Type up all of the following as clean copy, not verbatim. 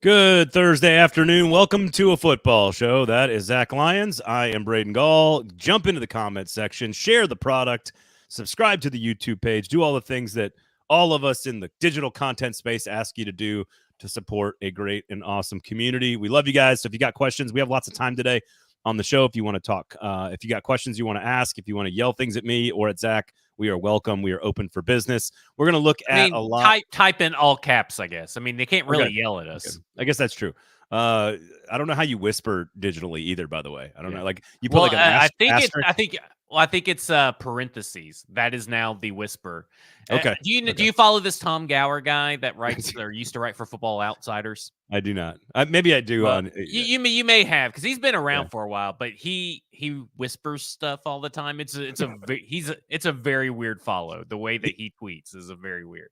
Good Thursday afternoon. Welcome to a football show. That is Zach Lyons. I am Braden Gall. Jump into the comment section, share the product, subscribe to the YouTube page, do all the things that all of us in the digital content space ask you to do to support a great and awesome community. We love you guys. So if you got questions, we have lots of time today on the show. If you want to talk, if you got questions you want to ask, if you want to yell things at me or at Zach, we are welcome. We are open for business. We're going to look at a lot. Type in all caps, I guess. I mean, they can't really yell at us. Okay. I guess that's true. I don't know how you whisper digitally either, by the way. I don't know. Like you put an asterisk. I think it's parentheses. That is now the whisper. Okay. Do you follow this Tom Gower guy that writes or used to write for Football Outsiders? I do not. Maybe I do. Well, you may have, because he's been around for a while, but he whispers stuff all the time. It's a very weird follow. The way that he tweets is a very weird.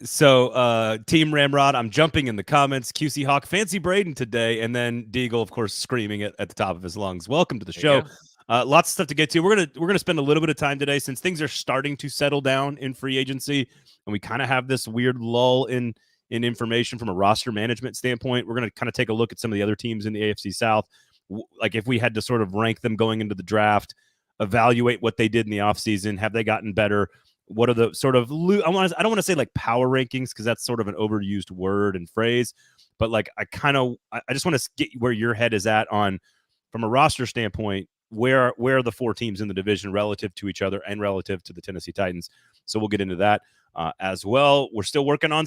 So, Team Ramrod, I'm jumping in the comments. QC Hawk, fancy Braden today, and then Deagle, of course, screaming at the top of his lungs. Welcome to the show. Lots of stuff to get to. We're gonna spend a little bit of time today since things are starting to settle down in free agency, and we kind of have this weird lull in information from a roster management standpoint. We're gonna kind of take a look at some of the other teams in the AFC South, like if we had to sort of rank them going into the draft, evaluate what they did in the offseason. Have they gotten better? What are the sort of I don't want to say like power rankings, because that's sort of an overused word and phrase, but like I just want to get where your head is at on, from a roster standpoint, where are the four teams in the division relative to each other and relative to the Tennessee Titans. So we'll get into that as well. We're still working on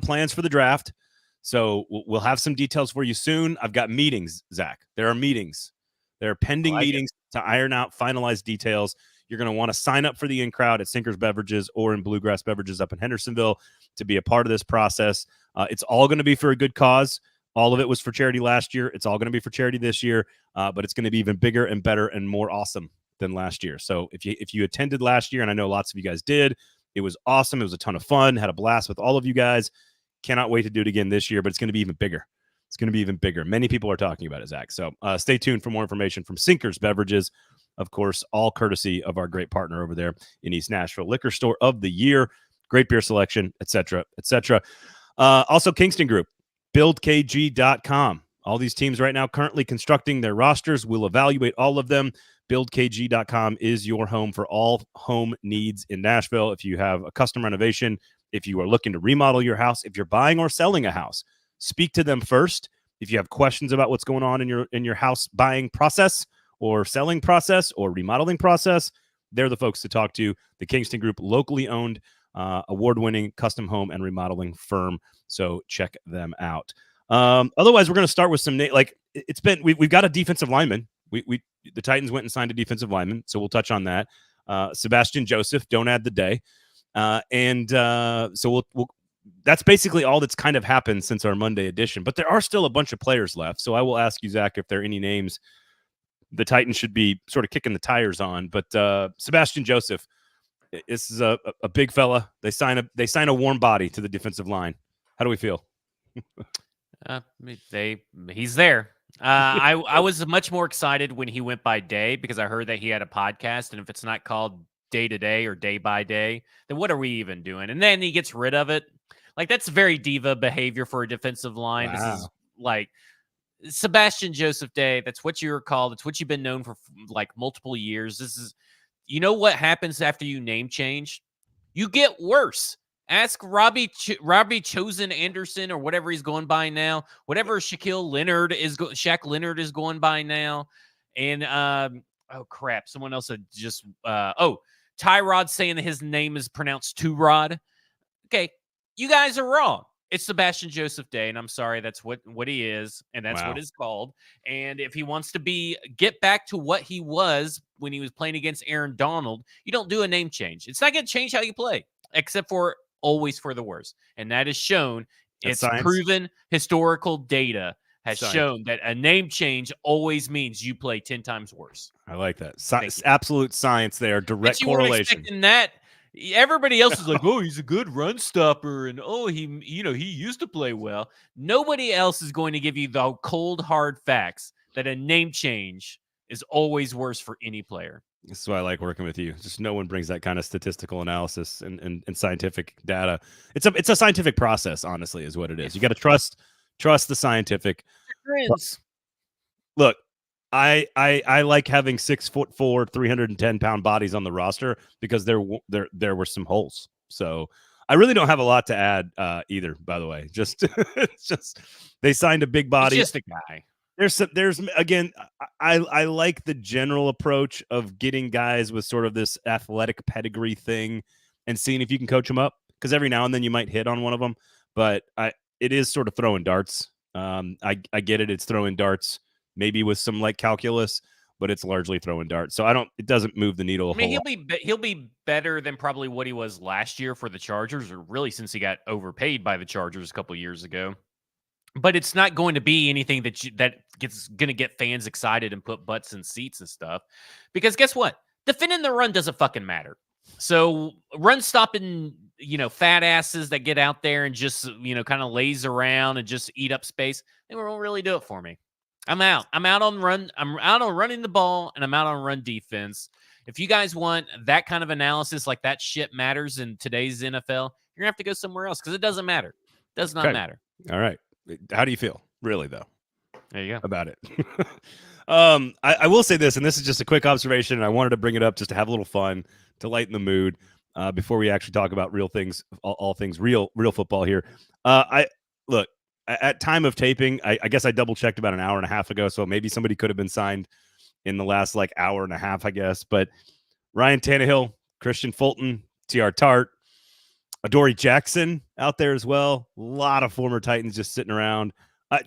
plans for the draft, so we'll have some details for you soon. I've got meetings, Zach. There are meetings. There are pending meetings to iron out finalized details. You're going to want to sign up for the in-crowd at Sinkers Beverages or in Bluegrass Beverages up in Hendersonville to be a part of this process. It's all going to be for a good cause. All of it was for charity last year. It's all going to be for charity this year, but it's going to be even bigger and better and more awesome than last year. So if you attended last year, and I know lots of you guys did, it was awesome. It was a ton of fun. Had a blast with all of you guys. Cannot wait to do it again this year, but it's going to be even bigger. It's going to be even bigger. Many people are talking about it, Zach. So stay tuned for more information from Sinkers Beverages. Of course, all courtesy of our great partner over there in East Nashville, Liquor Store of the Year, great beer selection, etc., etc. Also, Kingston Group, buildkg.com. All these teams right now currently constructing their rosters. We'll evaluate all of them. Buildkg.com is your home for all home needs in Nashville. If you have a custom renovation, if you are looking to remodel your house, if you're buying or selling a house, speak to them first. If you have questions about what's going on in your house buying process or selling process or remodeling process, they're the folks to talk to. The Kingston Group, locally owned, award-winning custom home and remodeling firm. So check them out. Otherwise, we're going to start with some we've got a defensive lineman. The Titans went and signed a defensive lineman, so we'll touch on that. Sebastian Joseph, don't add the day, so we'll that's basically all that's kind of happened since our Monday edition. But there are still a bunch of players left, so I will ask you, Zach, if there are any names the Titans should be sort of kicking the tires on. But Sebastian Joseph, this is a big fella. They sign a warm body to the defensive line. How do we feel? He's there. I was much more excited when he went by Day, because I heard that he had a podcast, and if it's not called Day to Day or Day by Day, then what are we even doing? And then he gets rid of it. Like, that's very diva behavior for a defensive line. Wow. This is like Sebastian Joseph Day. That's what you're called. It's what you've been known for like multiple years. This is, you know what happens after you name change? You get worse. Ask Robbie Chosen Anderson, or whatever he's going by now, whatever Shaq Leonard is going by now. And oh crap, someone else had just Tyrod saying that his name is pronounced Two-Rod. Okay, you guys are wrong. It's Sebastian Joseph Day, and I'm sorry, that's what he is, and that's what it's called. And if he wants to get back to what he was when he was playing against Aaron Donald, you don't do a name change. It's not going to change how you play, except for always for the worse. And that is shown. It's proven. Historical data has shown that a name change always means you play 10 times worse. I like that. Absolute science there. Direct correlation. Expecting that. Everybody else is like, oh, he's a good run stopper, and he used to play well. Nobody else is going to give you the cold, hard facts that a name change is always worse for any player. This is why I like working with you. Just no one brings that kind of statistical analysis and scientific data. It's a scientific process, honestly, is what it is. You got to trust the scientific. Look, I like having 6'4", 310-pound bodies on the roster because there were some holes. So I really don't have a lot to add either. By the way, just it's just they signed a big body. He's just a guy. There's again, I like the general approach of getting guys with sort of this athletic pedigree thing and seeing if you can coach them up, because every now and then you might hit on one of them, but it is sort of throwing darts. I get it. It's throwing darts, maybe with some like calculus, but it's largely throwing darts. So it doesn't move the needle. I mean, he'll be better than probably what he was last year for the Chargers, or really since he got overpaid by the Chargers a couple years ago. But it's not going to be anything that gets going to get fans excited and put butts in seats and stuff. Because guess what? Defending the run doesn't fucking matter. So run stopping, fat asses that get out there and just, kind of laze around and just eat up space, they won't really do it for me. I'm out. I'm out on run. I'm out on running the ball, and I'm out on run defense. If you guys want that kind of analysis, like that shit matters in today's NFL, you're going to have to go somewhere else because it doesn't matter. It does not matter. All right. How do you feel, really, though? There you go. About it. I will say this, and this is just a quick observation, and I wanted to bring it up just to have a little fun, to lighten the mood before we actually talk about real things, all things real football here. Look, at time of taping, I guess I double-checked about an hour and a half ago, so maybe somebody could have been signed in the last, hour and a half, I guess. But Ryan Tannehill, Kristian Fulton, Teair Tart, Adoree Jackson out there as well. A lot of former Titans just sitting around.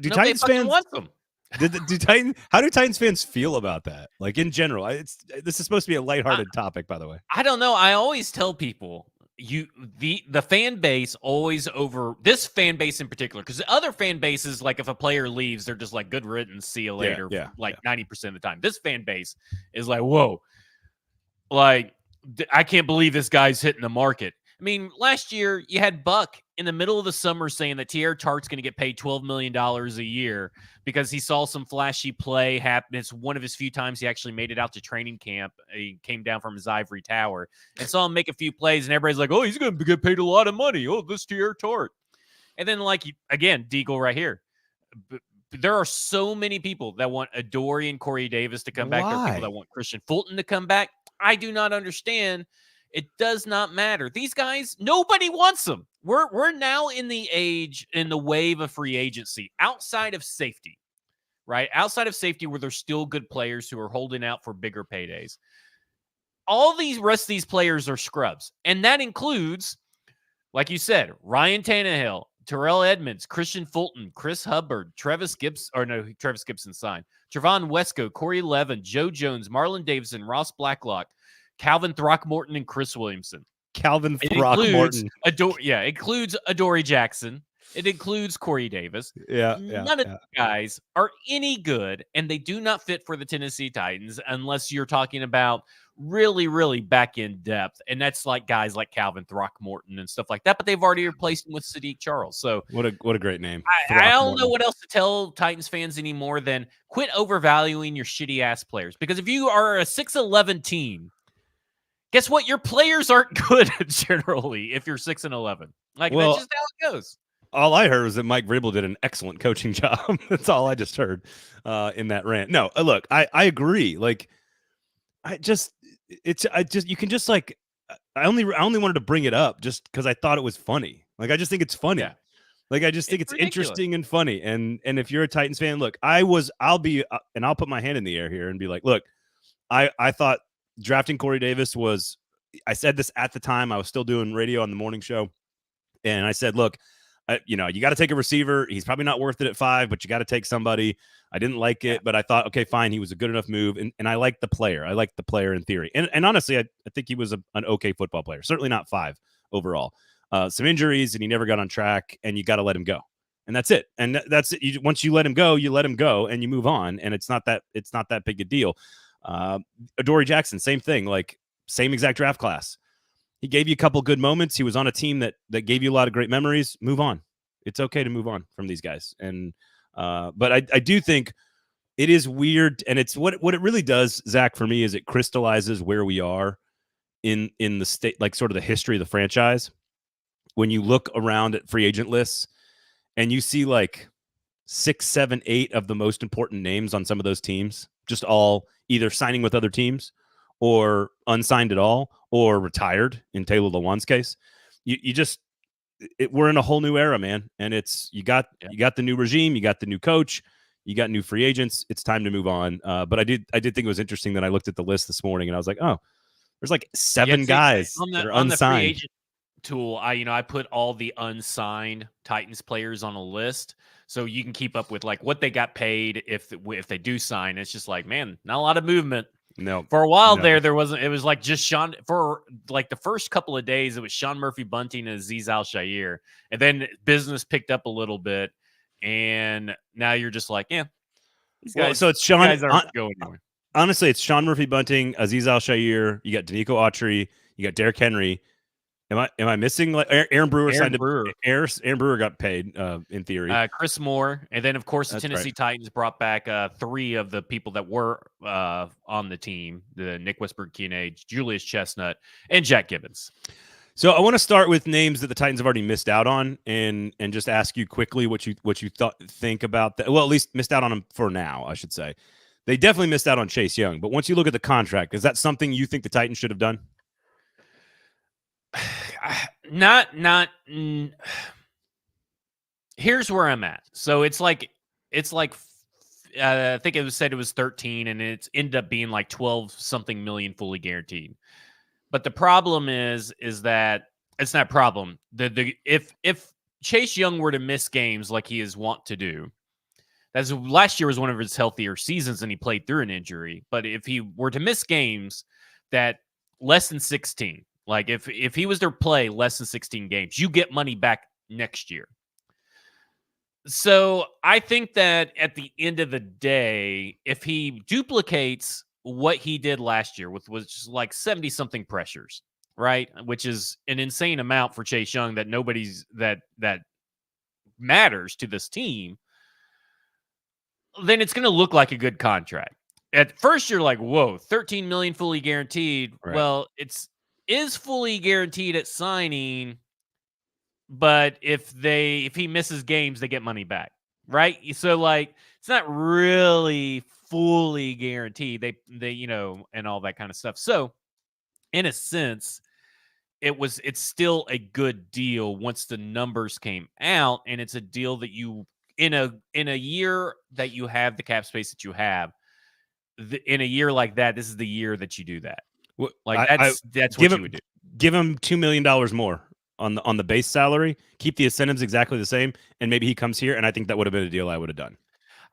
Do Titans fans want them? How do Titans fans feel about that? Like in general, this is supposed to be a lighthearted topic, by the way. I don't know. I always tell people the fan base always over this fan base in particular, because the other fan bases, like if a player leaves, they're just like good riddance, see you later. 90% of the time. This fan base is like, whoa, like I can't believe this guy's hitting the market. I mean, last year you had Buck in the middle of the summer saying that Teair Tart's going to get paid $12 million a year because he saw some flashy play happen. It's one of his few times he actually made it out to training camp. He came down from his ivory tower and saw him make a few plays, and everybody's like, oh, he's going to get paid a lot of money. Oh, this Teair Tart. And then, again, Deagle right here. There are so many people that want Adoree and Corey Davis to come back. There are people that want Kristian Fulton to come back. I do not understand. It does not matter. These guys, nobody wants them. We're now in the wave of free agency outside of safety, right? Outside of safety, where there's still good players who are holding out for bigger paydays. All these rest of these players are scrubs, and that includes, like you said, Ryan Tannehill, Terrell Edmonds, Kristian Fulton, Chris Hubbard, Travis Gibson signed, Trevon Wesco, Corey Levin, Joe Jones, Marlon Davidson, Ross Blacklock, Calvin Throckmorton, and Chris Williamson. Calvin Throckmorton. It includes Adoree Jackson. It includes Corey Davis. None of these guys are any good, and they do not fit for the Tennessee Titans unless you're talking about really, really back-end depth. And that's like guys like Calvin Throckmorton and stuff like that, but they've already replaced him with Sadiq Charles. So what a great name. I don't know what else to tell Titans fans anymore than quit overvaluing your shitty-ass players. Because if you are a 6'11 team, guess what? Your players aren't good generally if you're 6'11. That's just how it goes. All I heard was that Mike Vrabel did an excellent coaching job. That's all I just heard in that rant. No, look, I agree. You can just I only wanted to bring it up just because I thought it was funny. I just think it's funny. Yeah. I just think it's interesting and funny. And if you're a Titans fan, look, I'll put my hand in the air here and be like, look, I thought drafting Corey Davis I said this at the time. I was still doing radio on the morning show. And I said, look, you got to take a receiver. He's probably not worth it at 5, but you got to take somebody. I didn't like it, but I thought, okay, fine. He was a good enough move. And I liked the player. I liked the player in theory. And honestly, I think he was an okay football player. Certainly not 5 overall. Some injuries, and he never got on track, and you got to let him go. And that's it. And that's it. Once you let him go, and you move on. And it's not that big a deal. Adoree Jackson, same thing, same exact draft class. He gave you a couple good moments. He was on a team that gave you a lot of great memories. Move on. It's okay to move on from these guys. And but I do think It is weird, and it's what it really does, Zach, for me is it crystallizes where we are in the state, like sort of the history of the franchise. When you look around at free agent lists and you see like 6, 7, 8 of the most important names on some of those teams, just all either signing with other teams or unsigned at all or retired in Taylor Lewan's case, you just we're in a whole new era, man. And it's you got the new regime, you got the new coach, you got new free agents. It's time to move on. But I did think it was interesting that I looked at the list this morning and I was like, oh, there's like 7 guys that are on the free unsigned. agent tool. I put all the unsigned Titans players on a list, so you can keep up with like what they got paid if they do sign. It's just like, man, not a lot of movement. No, for a while there wasn't. It was like just Sean for like the first couple of days. It was Sean Murphy Bunting and Azeez Al-Shaair, and then business picked up a little bit, and now you're just like, yeah, these guys. Well, so it's Sean. Guys aren't going anywhere. Honestly, it's Sean Murphy Bunting, Azeez Al-Shaair. You got Danico Autry. You got Derrick Henry. Am I missing like Aaron Brewer signed Brewer. Aaron Brewer got paid in theory. Chris Moore, and then of course the Tennessee Titans brought back 3 of the people that were on the team: the Nick Westbrook-Kine, Julius Chestnut, and Jack Gibbons. So I want to start with names that the Titans have already missed out on, and just ask you quickly what you think about that. Well, at least missed out on them for now, I should say. They definitely missed out on Chase Young, but once you look at the contract, is that something you think the Titans should have done? Here's where I'm at. So it's like I think it was said it was 13 and it's ended up being like 12 something million fully guaranteed. But the problem is that it's not a problem. If Chase Young were to miss games like he is wont to do, last year was one of his healthier seasons and he played through an injury. But if he were to miss games that less than 16, like if he was to play less than 16 games, you get money back next year. So I think that at the end of the day, if he duplicates what he did last year with was just like 70 something pressures, right? Which is an insane amount for Chase Young that that matters to this team, then it's going to look like a good contract. At first you're like, whoa, 13 million fully guaranteed. Right. Well, is fully guaranteed at signing, but if he misses games, they get money back, right? So like it's not really fully guaranteed. They and all that kind of stuff. So in a sense, it's still a good deal once the numbers came out, and it's a deal that you in a year that you have the cap space that you have. In a year like that, this is the year that you do that. Like that's what you would do. Give him $2 million more on the base salary. Keep the incentives exactly the same, and maybe he comes here. And I think that would have been a deal I would have done.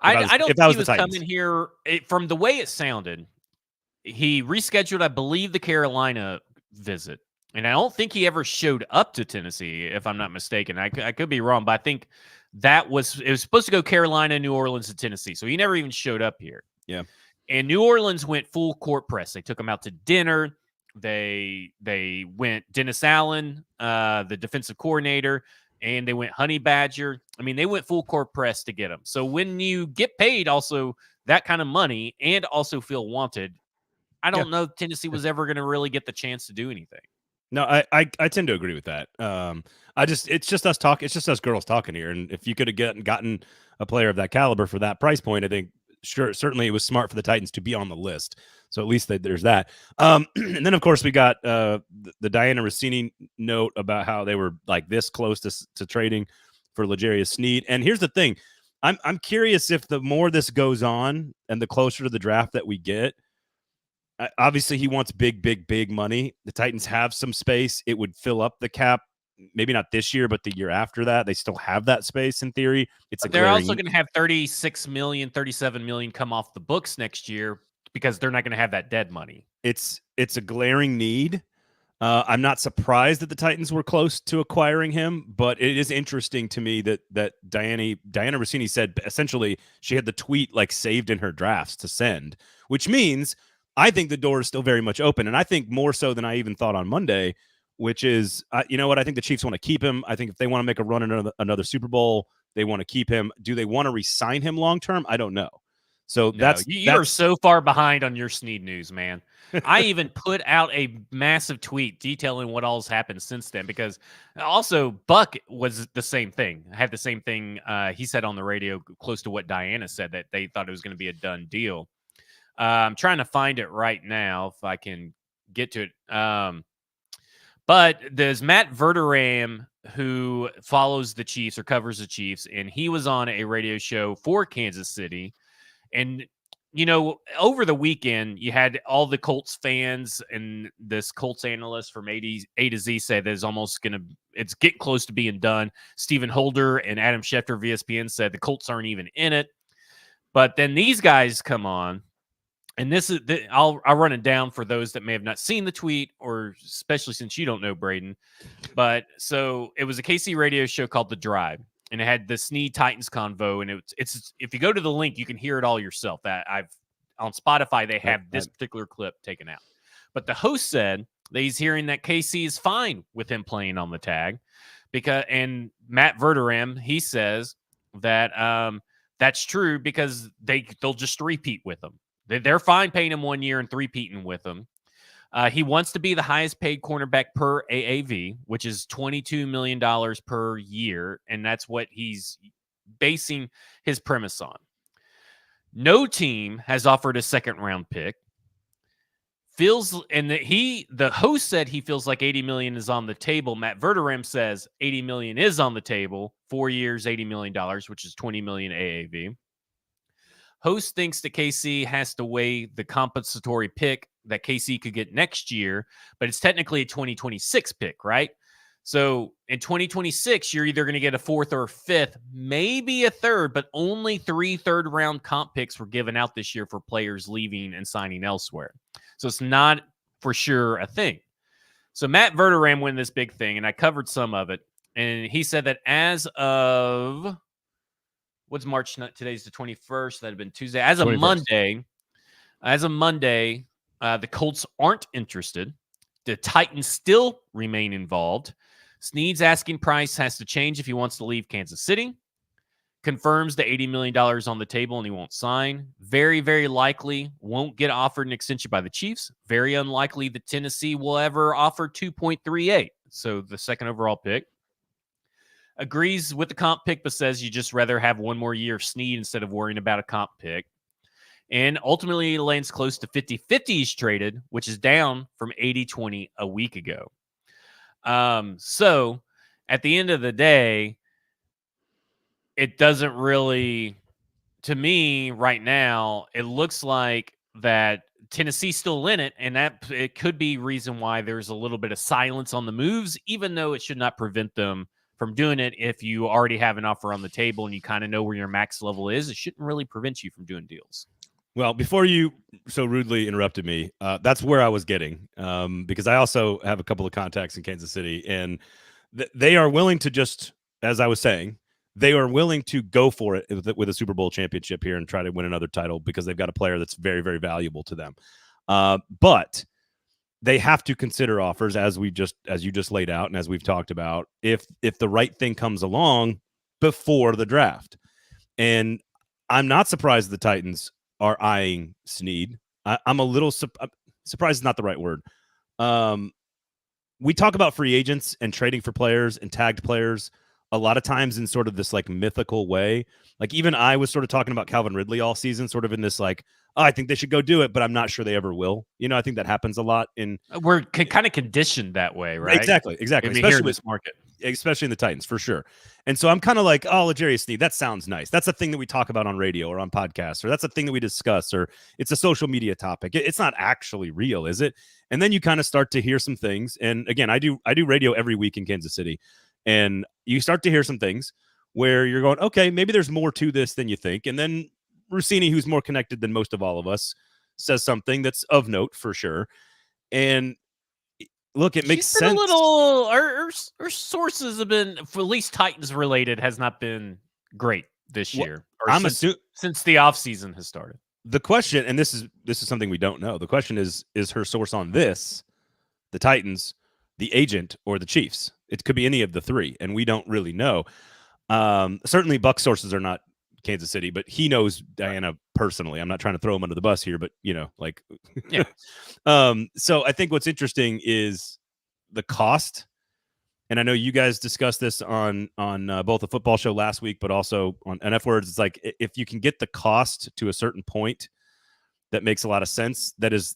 I don't think he was coming here. From the way it sounded, he rescheduled, I believe, the Carolina visit, and I don't think he ever showed up to Tennessee, if I'm not mistaken. I could be wrong, but I think it was supposed to go Carolina, New Orleans, and Tennessee, so he never even showed up here. Yeah. And New Orleans went full court press. They took him out to dinner. They went Dennis Allen, the defensive coordinator, and they went Honey Badger. I mean, they went full court press to get him. So when you get paid also that kind of money and also feel wanted, I don't know if Tennessee was ever going to really get the chance to do anything. No, I tend to agree with that. It's just us talking. It's just us girls talking here. And if you could have gotten a player of that caliber for that price point, I think certainly it was smart for the Titans to be on the list. So at least there's that. And then, of course, we got the Diana Rossini note about how they were like this close to trading for L'Jarius Sneed. And here's the thing. I'm curious if the more this goes on and the closer to the draft that we get, obviously he wants big money. The Titans have some space. It would fill up the cap. Maybe not this year, but the year after that, they still have that space in theory. They're also going to have 36 million, 37 million come off the books next year because they're not going to have that dead money. It's a glaring need. I'm not surprised that the Titans were close to acquiring him, but it is interesting to me that Diana Rossini said essentially she had the tweet like saved in her drafts to send, which means I think the door is still very much open, and I think more so than I even thought on Monday. Which is, you know what? I think the Chiefs want to keep him. I think if they want to make a run at another Super Bowl, they want to keep him. Do they want to re-sign him long-term? I don't know. So No, you're so far behind on your Sneed news, man. I even put out a massive tweet detailing what all's happened since then, because also Buck was the same thing. I had the same thing he said on the radio, close to what Diana said, that they thought it was going to be a done deal. I'm trying to find it right now if I can get to it. But there's Matt Verderam, who follows the Chiefs or covers the Chiefs, and he was on a radio show for Kansas City. And, you know, over the weekend, you had all the Colts fans and this Colts analyst from A to Z say that it's getting close to being done. Stephen Holder and Adam Schefter of ESPN said the Colts aren't even in it. But then these guys come on. And I'll run it down for those that may have not seen the tweet, or especially since you don't know, Braden. But so it was a KC radio show called The Drive, and it had the Sneed Titans convo. And it's if you go to the link, you can hear it all yourself. That on Spotify, they have this particular clip taken out. But the host said that he's hearing that KC is fine with him playing on the tag, and Matt Verderam, he says that that's true because they'll just repeat with him. They're fine paying him 1 year and three-peating with him. He wants to be the highest paid cornerback per AAV, which is $22 million per year, and that's what he's basing his premise on. No team has offered a second-round pick. The host said he feels like $80 million is on the table. Matt Verderam says $80 million is on the table. 4 years, $80 million, which is $20 million AAV. Host thinks that KC has to weigh the compensatory pick that KC could get next year, but it's technically a 2026 pick, right? So in 2026, you're either going to get a fourth or a fifth, maybe a third, but only 3 third-round comp picks were given out this year for players leaving and signing elsewhere. So it's not for sure a thing. So Matt Verderam won this big thing, and I covered some of it, and he said that as of... What's March? Today's the 21st. That'd have been Tuesday. As of 21st. Monday, the Colts aren't interested. The Titans still remain involved. Sneed's asking price has to change if he wants to leave Kansas City. Confirms the $80 million on the table and he won't sign. Very, very likely won't get offered an extension by the Chiefs. Very unlikely that Tennessee will ever offer 2.38. So the second overall pick. Agrees with the comp pick, but says you just rather have 1 more year of Sneed instead of worrying about a comp pick. And ultimately lands close to 50-50s traded, which is down from 80-20 a week ago. So at the end of the day, it doesn't really, to me right now, it looks like that Tennessee's still in it, and that it could be reason why there's a little bit of silence on the moves, even though it should not prevent them from doing it. If you already have an offer on the table and you kind of know where your max level is, it shouldn't really prevent you from doing deals. Well, before you so rudely interrupted me, that's where I was getting, because I also have a couple of contacts in Kansas City, and they are willing to just, as I was saying, they are willing to go for it with a Super Bowl championship here and try to win another title because they've got a player that's very, very valuable to them. But they have to consider offers as you just laid out and as we've talked about, if the right thing comes along before the draft. And I'm not surprised the Titans are eyeing Sneed. I'm a little surprised is not the right word. We talk about free agents and trading for players and tagged players a lot of times in sort of this like mythical way. Like even I was sort of talking about Calvin Ridley all season, sort of in this like, oh, I think they should go do it, but I'm not sure they ever will. You know, I think that happens a lot we're kind of conditioned that way, right? Exactly. Especially in this market. Especially in the Titans, for sure. And so I'm kind of like, oh, L'Jarius Sneed, that sounds nice. That's a thing that we talk about on radio or on podcasts, or that's a thing that we discuss, or it's a social media topic. It's not actually real, is it? And then you kind of start to hear some things. And again, I do radio every week in Kansas City. And you start to hear some things where you're going, okay, maybe there's more to this than you think. And then Rossini, who's more connected than most of all of us, says something that's of note for sure. And look, it makes sense. Our sources have been, for at least Titans related, has not been great this year. Since the offseason has started. The question, and this is something we don't know. The question is her source on this the Titans, the agent, or the Chiefs? It could be any of the three, and we don't really know. Certainly, Buck's sources are not Kansas City, but he knows Diana personally. I'm not trying to throw him under the bus here, but like, yeah. So I think what's interesting is the cost. And I know you guys discussed this on both the football show last week, but also on NF Words. It's like, if you can get the cost to a certain point, that makes a lot of sense. That is,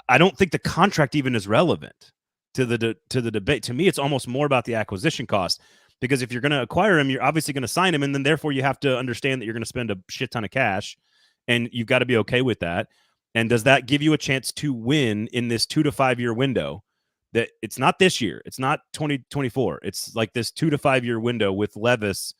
I don't think the contract even is relevant to the debate. To me, it's almost more about the acquisition cost, because if you're going to acquire him, you're obviously going to sign him, and then therefore you have to understand that you're going to spend a shit ton of cash, and you've got to be okay with that. And does that give you a chance to win in this 2 to 5 year window? That it's not this year, it's not 2024. It's like this 2 to 5 year window with Levis,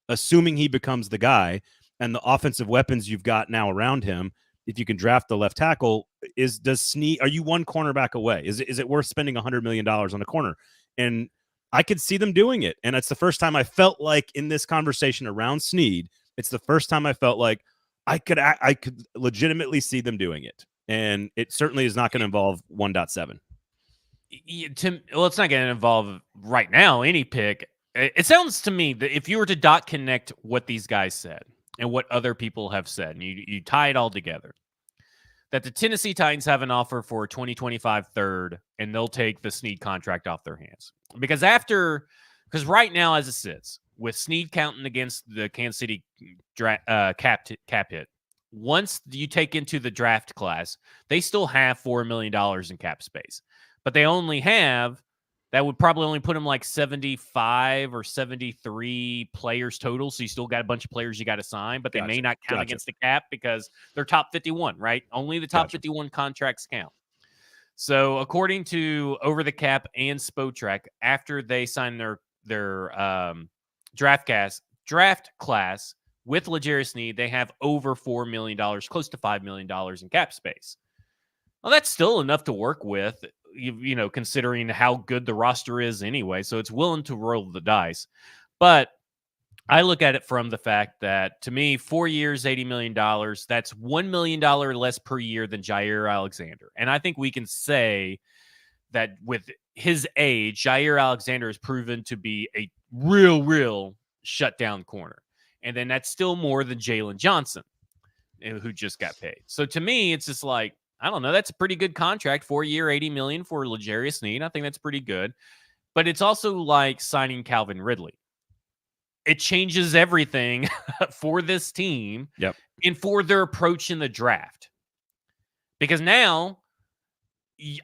assuming he becomes the guy, and the offensive weapons you've got now around him. If you can draft the left tackle, does Sneed? Are you one cornerback away? Is it worth spending $100 million on a corner? And I could see them doing it. And it's the first time I felt like in this conversation around Sneed, it's the first time I felt like I could legitimately see them doing it. And it certainly is not going to involve 1.7. Well, it's not going to involve right now any pick. It sounds to me that if you were to dot connect what these guys said and what other people have said, and you tie it all together, that the Tennessee Titans have an offer for 2025 third, and they'll take the Sneed contract off their hands. Because right now, as it sits, with Sneed counting against the Kansas City cap hit, once you take into the draft class, they still have $4 million in cap space. But they only have, that would probably only put them like 75 or 73 players total. So you still got a bunch of players you got to sign, but they may not count against the cap because they're top 51, right? Only the top 51 contracts count. So according to Over the Cap and Spotrac, after they sign their draft class with L'Jarius Sneed, they have over $4 million, close to $5 million in cap space. Well, that's still enough to work with, considering how good the roster is anyway. So it's willing to roll the dice. But I look at it from the fact that, to me, 4 years, $80 million, that's $1 million less per year than Jair Alexander. And I think we can say that with his age, Jair Alexander has proven to be a real shutdown corner. And then that's still more than Jalen Johnson, who just got paid. So to me, it's just like, I don't know. That's a pretty good contract. 4 year, $80 million for L'Jarius Sneed. I think that's pretty good. But it's also like signing Calvin Ridley. It changes everything for this team and for their approach in the draft. Because now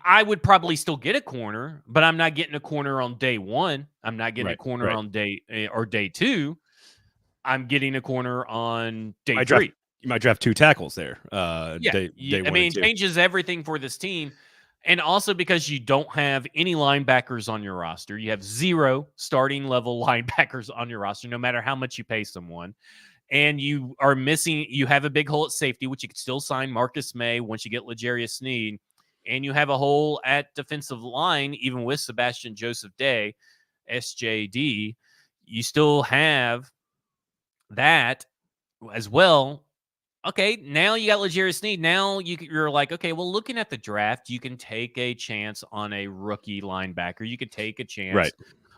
I would probably still get a corner, but I'm not getting a corner on day one. I'm not getting a corner on day 2. I'm getting a corner on day 3. You might draft 2 tackles there. Day it changes everything for this team. And also because you don't have any linebackers on your roster. You have 0 starting level linebackers on your roster, no matter how much you pay someone. And you are missing, you have a big hole at safety, which you could still sign Marcus May once you get L'Jarius Sneed. And you have a hole at defensive line, even with Sebastian Joseph Day, SJD. You still have that as well. Okay, now you got L'Jarius Sneed. Now you're like, okay, well, looking at the draft, you can take a chance on a rookie linebacker. You could take a chance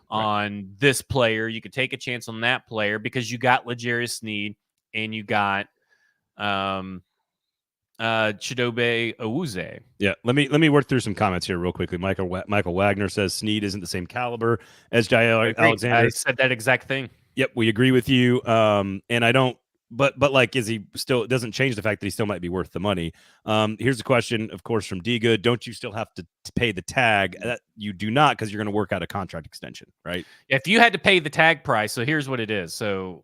on this player. You could take a chance on that player because you got L'Jarius Sneed and you got Chidobe Awuzie. Yeah, let me work through some comments here real quickly. Michael Wagner says Sneed isn't the same caliber as Jair Alexander. I said that exact thing. Yep, we agree with you. And I don't. But like, is he still? It doesn't change the fact that he still might be worth the money. Here's a question, of course, from D Good. Don't you still have to pay the tag? You do not, because you're going to work out a contract extension, right? If you had to pay the tag price, so here's what it is. So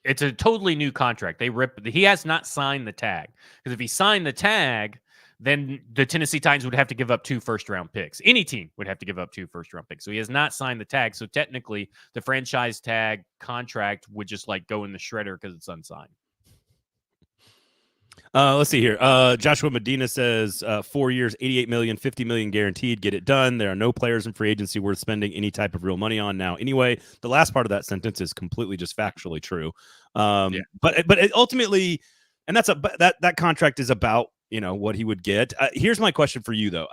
it's a totally new contract. He has not signed the tag, because if he signed the tag, then the Tennessee Titans would have to give up 2 first-round picks. Any team would have to give up 2 first-round picks. So he has not signed the tag. So technically, the franchise tag contract would just like go in the shredder because it's unsigned. Let's see here. Joshua Medina says 4 years, $88 million, $50 million guaranteed. Get it done. There are no players in free agency worth spending any type of real money on now. Anyway, the last part of that sentence is completely just factually true. But it ultimately, and that contract is about what he would get. Here's my question for you, though.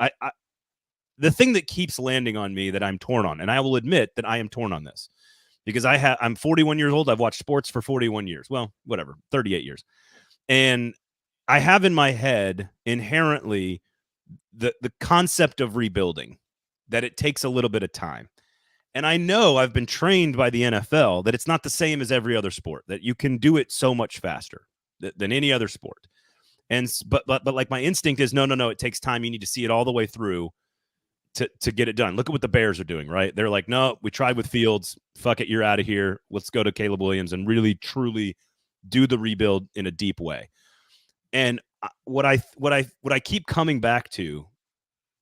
The thing that keeps landing on me that I'm torn on, and I will admit that I am torn on this, because I'm 41 years old. I've watched sports for 41 years. Well, whatever, 38 years. And I have in my head inherently the concept of rebuilding, that it takes a little bit of time. And I know I've been trained by the NFL that it's not the same as every other sport, that you can do it so much faster than any other sport. And but like my instinct is no, it takes time. You need to see it all the way through to get it done. Look at what the Bears are doing, right? They're like, no, we tried with Fields. Fuck it, you're out of here. Let's go to Caleb Williams and really truly do the rebuild in a deep way. And what I keep coming back to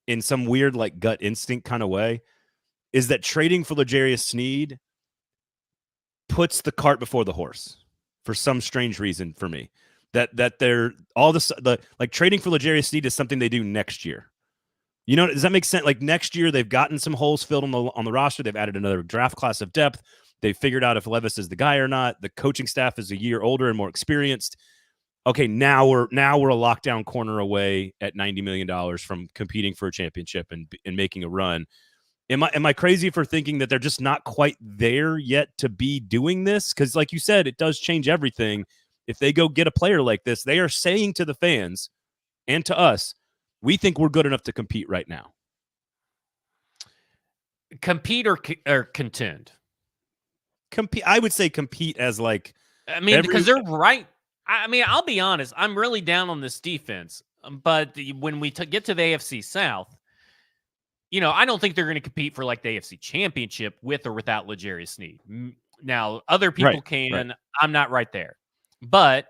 in some weird like gut instinct kind of way is that trading for L'Jarius Sneed puts the cart before the horse for some strange reason for me. That they're all this like trading for L'Jarius Sneed is something they do next year. You know, does that make sense? Like next year, they've gotten some holes filled on the roster. They've added another draft class of depth. They figured out if Levis is the guy or not. The coaching staff is a year older and more experienced. Okay, now we're a lockdown corner away at $90 million from competing for a championship and making a run. Am I crazy for thinking that they're just not quite there yet to be doing this? Because like you said, it does change everything. If they go get a player like this, they are saying to the fans and to us, we think we're good enough to compete right now. Compete or contend? Compete. I would say compete as like. I mean, because they're right. I mean, I'll be honest. I'm really down on this defense. But when we get to the AFC South, you know, I don't think they're going to compete for like the AFC Championship with or without L'Jarius Sneed. Now, other people can. Right. I'm not right there. But,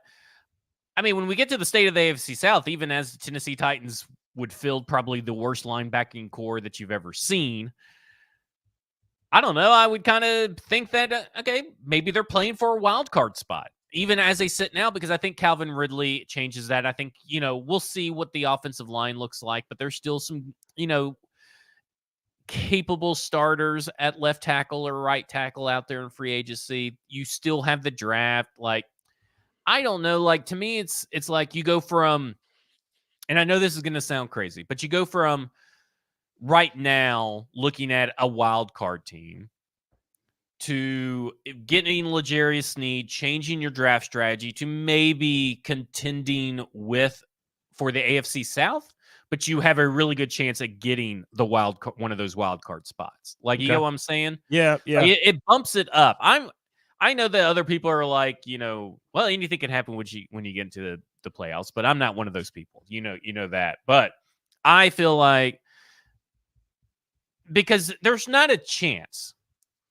I mean, when we get to the state of the AFC South, even as the Tennessee Titans would field probably the worst linebacking core that you've ever seen, I don't know. I would kind of think that, okay, maybe they're playing for a wild card spot, even as they sit now, because I think Calvin Ridley changes that. I think, you know, we'll see what the offensive line looks like, but there's still some, you know, capable starters at left tackle or right tackle out there in free agency. You still have the draft. Like, I don't know. Like, to me, it's like you go from, and I know this is going to sound crazy, but you go from right now looking at a wild card team to getting L'Jarius Sneed, changing your draft strategy to maybe contending for the AFC South, but you have a really good chance at getting the one of those wild card spots. Like, you know what I'm saying? Yeah. Like, it bumps it up. I know that other people are like, you know, well, anything can happen when you get into the playoffs, but I'm not one of those people. You know that. But I feel like, because there's not a chance.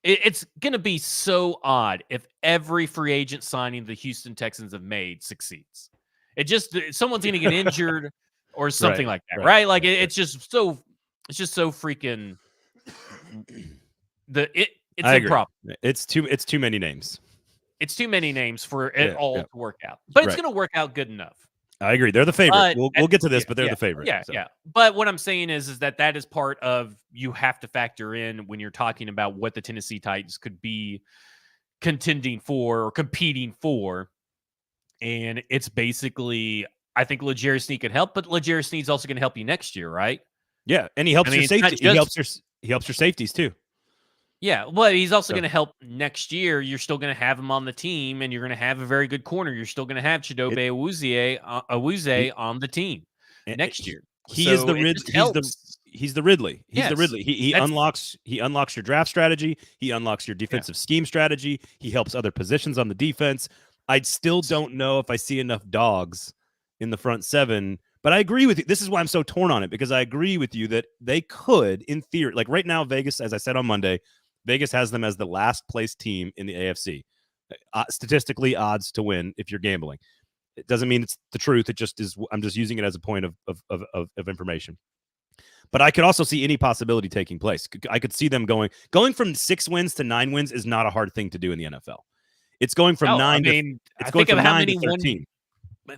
It's going to be so odd if every free agent signing the Houston Texans have made succeeds. Someone's going to get injured or something like that, right? Like, it's just so freaking it's a problem. It's too many names. It's too many names for it all to work out. But it's going to work out good enough. I agree. They're the favorite. We'll get to this, but they're the favorite. Yeah. But what I'm saying is that is part of, you have to factor in when you're talking about what the Tennessee Titans could be contending for or competing for. And it's basically, I think L'Jarius Sneed could help, but L'Jarius Sneed's also going to help you next year, right? Yeah, and he helps your safety. He helps your safeties too. Yeah, well, he's also going to help next year. You're still going to have him on the team, and you're going to have a very good corner. You're still going to have Chidobe Awuzie on the team next year. He's the Ridley. He's the Ridley. He unlocks your draft strategy. He unlocks your defensive scheme strategy. He helps other positions on the defense. I still don't know if I see enough dogs in the front seven. But I agree with you. This is why I'm so torn on it, because I agree with you that they could, in theory, like right now, Vegas, as I said on Monday, Vegas has them as the last place team in the AFC. Statistically, odds to win if you're gambling. It doesn't mean it's the truth. It just is. I'm just using it as a point of information. But I could also see any possibility taking place. I could see them going from 6 wins to 9 wins is not a hard thing to do in the NFL. It's going from 9 to 13.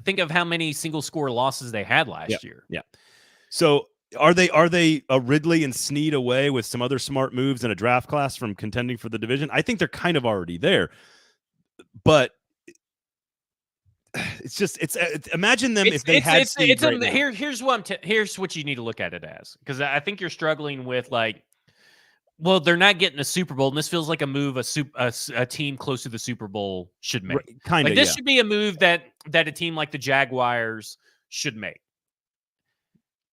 Think of how many single score losses they had last year. Yeah. So are they a Ridley and Sneed away with some other smart moves in a draft class from contending for the division? I think they're kind of already there. But imagine them if they had Sneed right now. Here's what you need to look at it as, because I think you're struggling with, like, Well, they're not getting a Super Bowl, and this feels like a move a team close to the Super Bowl should make. Kind of, This should be a move that a team like the Jaguars should make.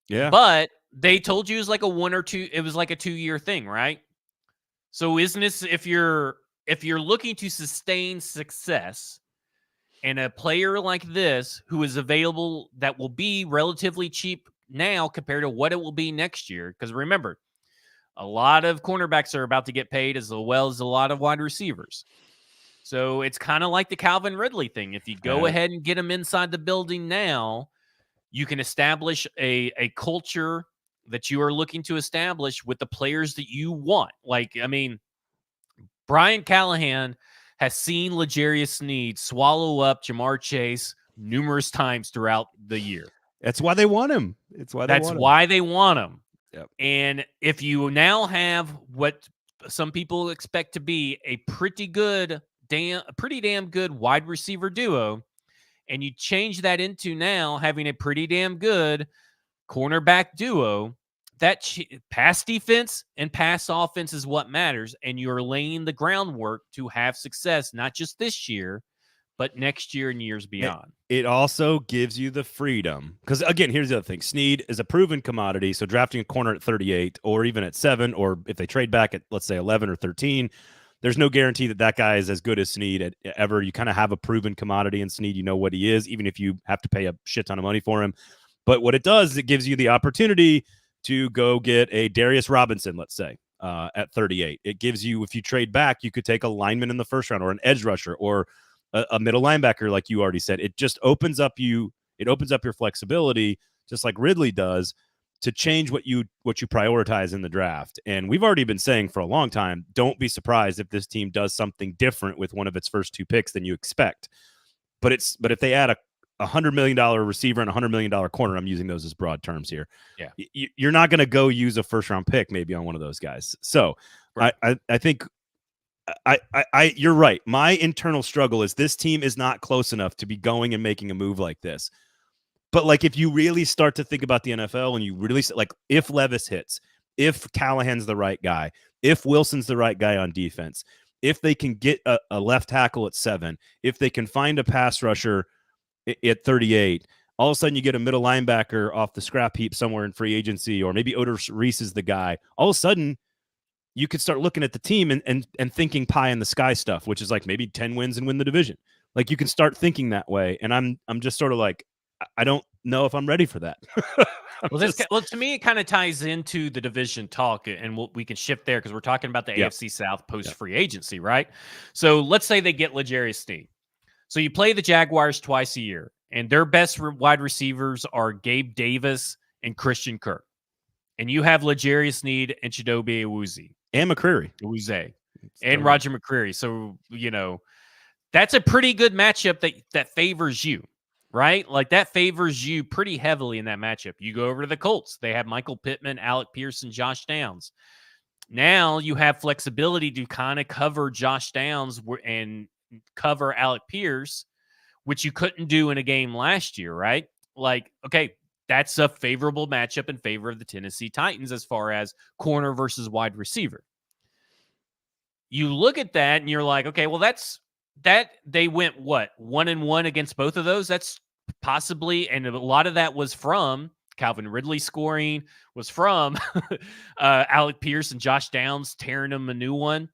Yeah. But they told you it was like a 2-year thing, right? So isn't this, if you're looking to sustain success, and a player like this who is available that will be relatively cheap now compared to what it will be next year, because remember, a lot of cornerbacks are about to get paid as well as a lot of wide receivers. So it's kind of like the Calvin Ridley thing. If you go ahead and get him inside the building now, you can establish a culture that you are looking to establish with the players that you want. Like, I mean, Brian Callahan has seen L'Jarius Sneed swallow up Jamar Chase numerous times throughout the year. That's why they want him. That's why they want him. Yep. And if you now have what some people expect to be a pretty damn good wide receiver duo, and you change that into now having a pretty damn good cornerback duo, that pass defense and pass offense is what matters, and you're laying the groundwork to have success, not just this year, but next year and years beyond. It also gives you the freedom, because again, here's the other thing: Sneed is a proven commodity. So drafting a corner at 38, or even at 7, or if they trade back at, let's say, 11 or 13, there's no guarantee that guy is as good as Sneed ever. You kind of have a proven commodity in Sneed. You know what he is, even if you have to pay a shit ton of money for him. But what it does is it gives you the opportunity to go get a Darius Robinson, let's say, at 38. It gives you, if you trade back, you could take a lineman in the first round, or an edge rusher, or a middle linebacker, like you already said. It just opens up your flexibility, just like Ridley does, to change what you prioritize in the draft. And we've already been saying for a long time, don't be surprised if this team does something different with one of its first 2 picks than you expect. But if they add a $100 million receiver and $100 million corner, I'm using those as broad terms here. Yeah, you're not going to go use a first round pick maybe on one of those guys. So right. I think you're right. My internal struggle is this team is not close enough to be going and making a move like this. But like, if you really start to think about the NFL, and you really, like, if Levis hits, if Callahan's the right guy, if Wilson's the right guy on defense, if they can get a left tackle at 7, if they can find a pass rusher at 38, all of a sudden you get a middle linebacker off the scrap heap somewhere in free agency, or maybe Adoree is the guy. All of a sudden, you could start looking at the team and thinking pie in the sky stuff, which is like maybe 10 wins and win the division. Like, you can start thinking that way. And I'm just sort of like, I don't know if I'm ready for that. Well, to me, it kind of ties into the division talk, and we can shift there because we're talking about the AFC South post-free agency, right? So let's say they get L'Jarius Sneed. So you play the Jaguars twice a year, and their best wide receivers are Gabe Davis and Christian Kirk. And you have L'Jarius Sneed and Chidobe Awuzie. And McCreary. And Roger McCreary. So, that's a pretty good matchup that favors you, right? Like, that favors you pretty heavily in that matchup. You go over to the Colts. They have Michael Pittman, Alec Pierce, and Josh Downs. Now you have flexibility to kind of cover Josh Downs and cover Alec Pierce, which you couldn't do in a game last year, right? Like, okay, that's a favorable matchup in favor of the Tennessee Titans as far as corner versus wide receiver. You look at that and you're like, okay, well, they went 1-1 against both of those. That's possibly, and a lot of that was from Calvin Ridley scoring, was from Alec Pierce and Josh Downs tearing them a new one.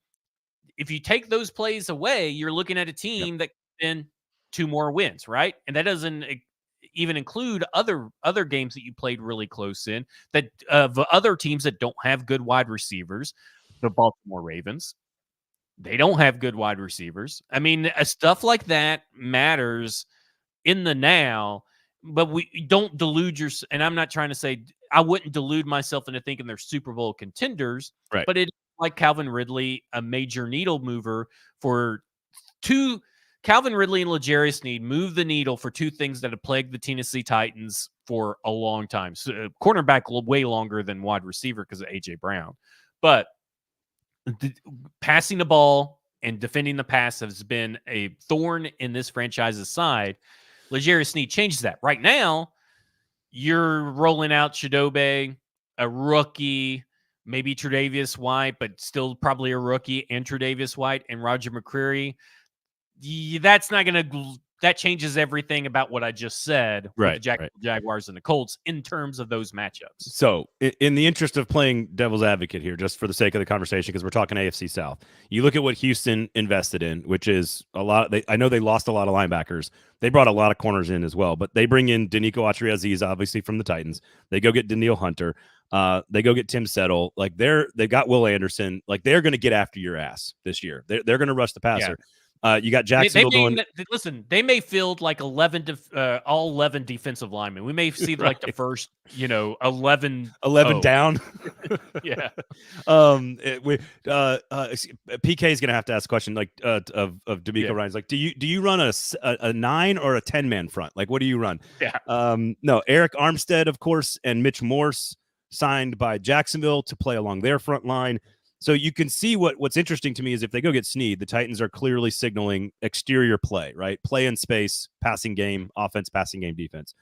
If you take those plays away, you're looking at a team that can 2 more wins, right? And that doesn't even include other games that you played really close in, that of other teams that don't have good wide receivers. The Baltimore Ravens, they don't have good wide receivers. I mean, stuff like that matters in the now, but we don't delude yourself. And I'm not trying to say, I wouldn't delude myself into thinking they're Super Bowl contenders, right? But it, like Calvin Ridley, a major needle mover for 2. Calvin Ridley and L'Jarius Sneed move the needle for 2 things that have plagued the Tennessee Titans for a long time. So, cornerback way longer than wide receiver because of A.J. Brown. But passing the ball and defending the pass has been a thorn in this franchise's side. L'Jarius Sneed changes that. Right now, you're rolling out Chidobe, a rookie, maybe Tre'Davious White, but still probably a rookie, and Tre'Davious White and Roger McCreary. That's not going to. That changes everything about what I just said with the Jaguars and the Colts in terms of those matchups. So, in the interest of playing devil's advocate here, just for the sake of the conversation, because we're talking AFC South, you look at what Houston invested in, which is a lot. I know they lost a lot of linebackers. They brought a lot of corners in as well, but they bring in Danico Atriaziz, obviously from the Titans. They go get Daniil Hunter. They go get Tim Settle. Like they've got Will Anderson. Like they're going to get after your ass this year. They're going to rush the passer. Yeah. You got Jacksonville listen, they may field like all 11 defensive linemen. We may see like the first, 11 down. Yeah. PK is going to have to ask a question like of D'Amico Ryan's like, do you run a 9 or a 10-man front? Like, what do you run? Yeah. No, Eric Armstead, of course, and Mitch Morse signed by Jacksonville to play along their front line. So you can see what's interesting to me is if they go get Sneed, the Titans are clearly signaling exterior play, right? Play in space, passing game, offense, passing game, defense.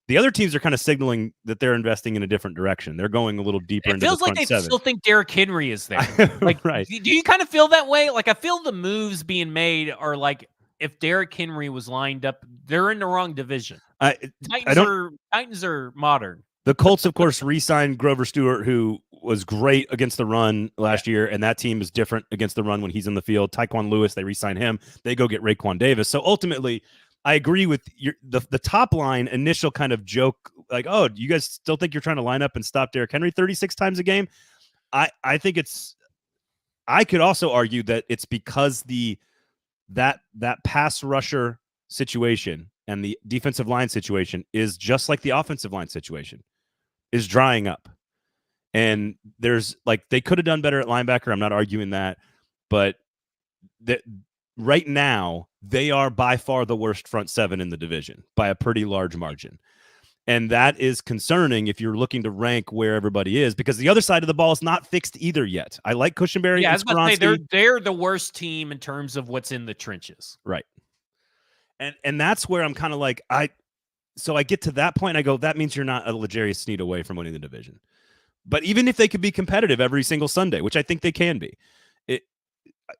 The other teams are kind of signaling that they're investing in a different direction. They're going a little deeper into the front seven. It feels like they still think Derrick Henry is there. Like, right. Do you kind of feel that way? Like, I feel the moves being made are like if Derrick Henry was lined up, they're in the wrong division. Titans are modern. The Colts, of course, re-signed Grover Stewart, who was great against the run last year, and that team is different against the run when he's in the field. Tyquan Lewis, they re-sign him. They go get Raekwon Davis. So ultimately, I agree with the top line initial kind of joke, like, oh, you guys still think you're trying to line up and stop Derrick Henry 36 times a game? I think I could also argue that it's because that pass rusher situation and the defensive line situation is just like the offensive line situation is drying up. And there's like, they could have done better at linebacker. I'm not arguing that, but right now they are by far the worst front seven in the division by a pretty large margin. And that is concerning if you're looking to rank where everybody is, because the other side of the ball is not fixed either yet. I like Cushenberry. Yeah, I was about to say they're the worst team in terms of what's in the trenches. Right. And that's where I'm kind of like, so I get to that point and I go, that means you're not a L'Jarius Sneed away from winning the division. But even if they could be competitive every single Sunday, which I think they can be,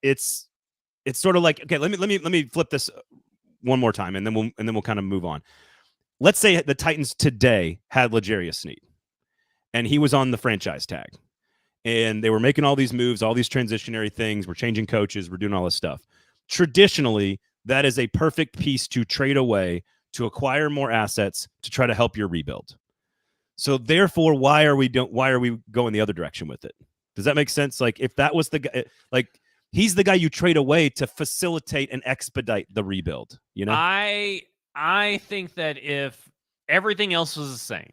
it's sort of like, okay, let me flip this one more time and then we'll kind of move on. Let's say the Titans today had L'Jarius Sneed and he was on the franchise tag and they were making all these moves, all these transitionary things. We're changing coaches. We're doing all this stuff. Traditionally, that is a perfect piece to trade away to acquire more assets to try to help your rebuild. So therefore, why are we going the other direction with it? Does that make sense? Like if that was the guy, like he's the guy you trade away to facilitate and expedite the rebuild, I think that if everything else was the same,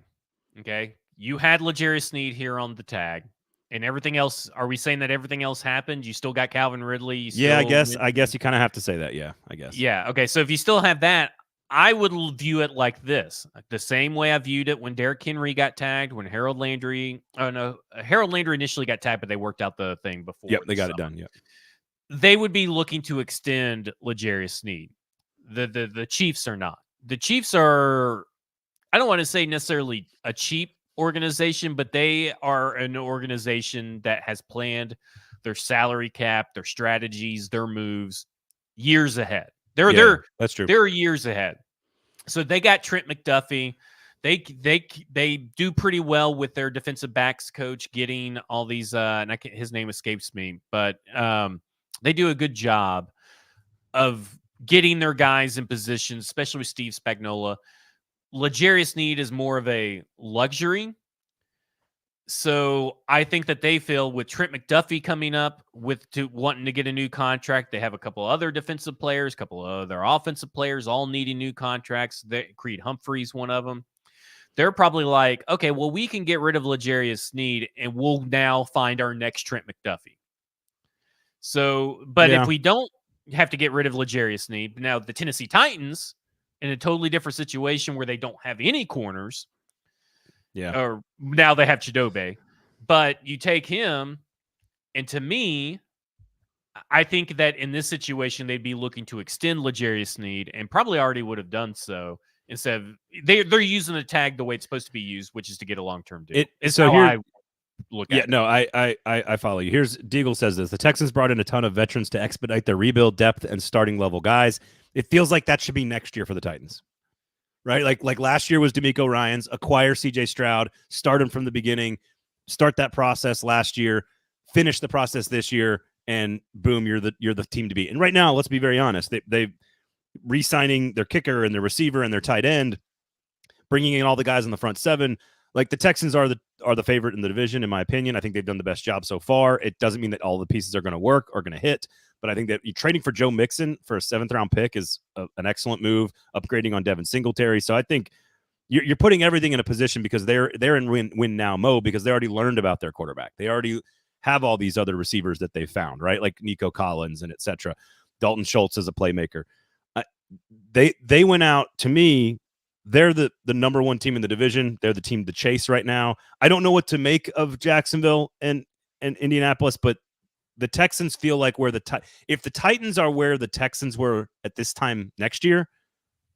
okay, you had L'Jarius Sneed here on the tag, and everything else. Are we saying that everything else happened? You still got Calvin Ridley. Yeah, I guess you kind of have to say that. Yeah, I guess. Yeah. Okay. So if you still have that, I would view it like this: the same way I viewed it when Derrick Henry got tagged, when Harold Landry. Oh no, Harold Landry initially got tagged, but they worked out the thing before. Yep, they got it done. Yep. They would be looking to extend L'Jarius Sneed. The Chiefs are not. The Chiefs are, I don't want to say necessarily a cheap organization, but they are an organization that has planned their salary cap, their strategies, their moves years ahead. That's true. They're years ahead. So they got Trent McDuffie. They do pretty well with their defensive backs coach getting all these. And his name escapes me, but they do a good job of getting their guys in position, especially with Steve Spagnuolo. L'Jarius Sneed is more of a luxury. So I think that they feel with Trent McDuffie coming up wanting to get a new contract, they have a couple other defensive players, a couple of other offensive players, all needing new contracts. Creed Humphrey's one of them. They're probably like, okay, well, we can get rid of L'Jarius Sneed and we'll now find our next Trent McDuffie. So, but if we don't have to get rid of L'Jarius Sneed, now the Tennessee Titans in a totally different situation where they don't have any corners. Yeah. Or now they have Chidobe, but you take him, and to me, I think that in this situation they'd be looking to extend L'Jarius Sneed, and probably already would have done so. Instead of they're using the tag the way it's supposed to be used, which is to get a long-term deal. look Yeah, at. no, I follow you. Here's Deagle says this: the Texans brought in a ton of veterans to expedite their rebuild, depth, and starting level guys. It feels like that should be next year for the Titans, right? Like last year was D'Amico Ryans, acquire C.J. Stroud, start him from the beginning, start that process last year, finish the process this year, and boom, you're the team to beat. And right now, let's be very honest, they re-signing their kicker and their receiver and their tight end, bringing in all the guys in the front seven. Like the Texans are the favorite in the division, in my opinion. I think they've done the best job so far. It doesn't mean that all the pieces are going to work or going to hit, but I think that trading for Joe Mixon for a 7th-round pick is an excellent move. Upgrading on Devin Singletary, so I think you're putting everything in a position because they're in win now mode because they already learned about their quarterback. They already have all these other receivers that they found, right? Like Nico Collins and etc. Dalton Schultz as a playmaker. They went out, to me, they're the number one team in the division. They're the team to chase right now. I don't know what to make of Jacksonville and Indianapolis, but the Texans feel like if the Titans are where the Texans were at this time next year,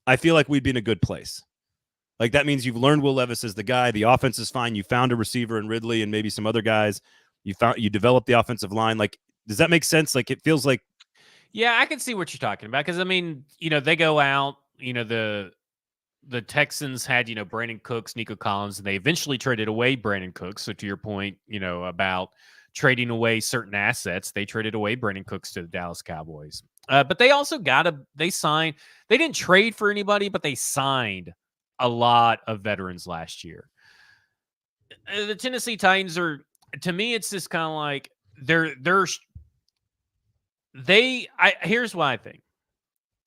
I feel like we'd be in a good place. Like that means you've learned Will Levis is the guy. The offense is fine. You found a receiver in Ridley and maybe some other guys. You developed the offensive line. Like, does that make sense? Like it feels like. Yeah, I can see what you're talking about because I mean, they go out. The Texans had Brandon Cooks, Nico Collins, and they eventually traded away Brandon Cooks. So to your point, about trading away certain assets, they traded away Brandon Cooks to the Dallas Cowboys. But they also they didn't trade for anybody, but they signed a lot of veterans last year. The Tennessee Titans are, to me, it's just kind of like here's what I think.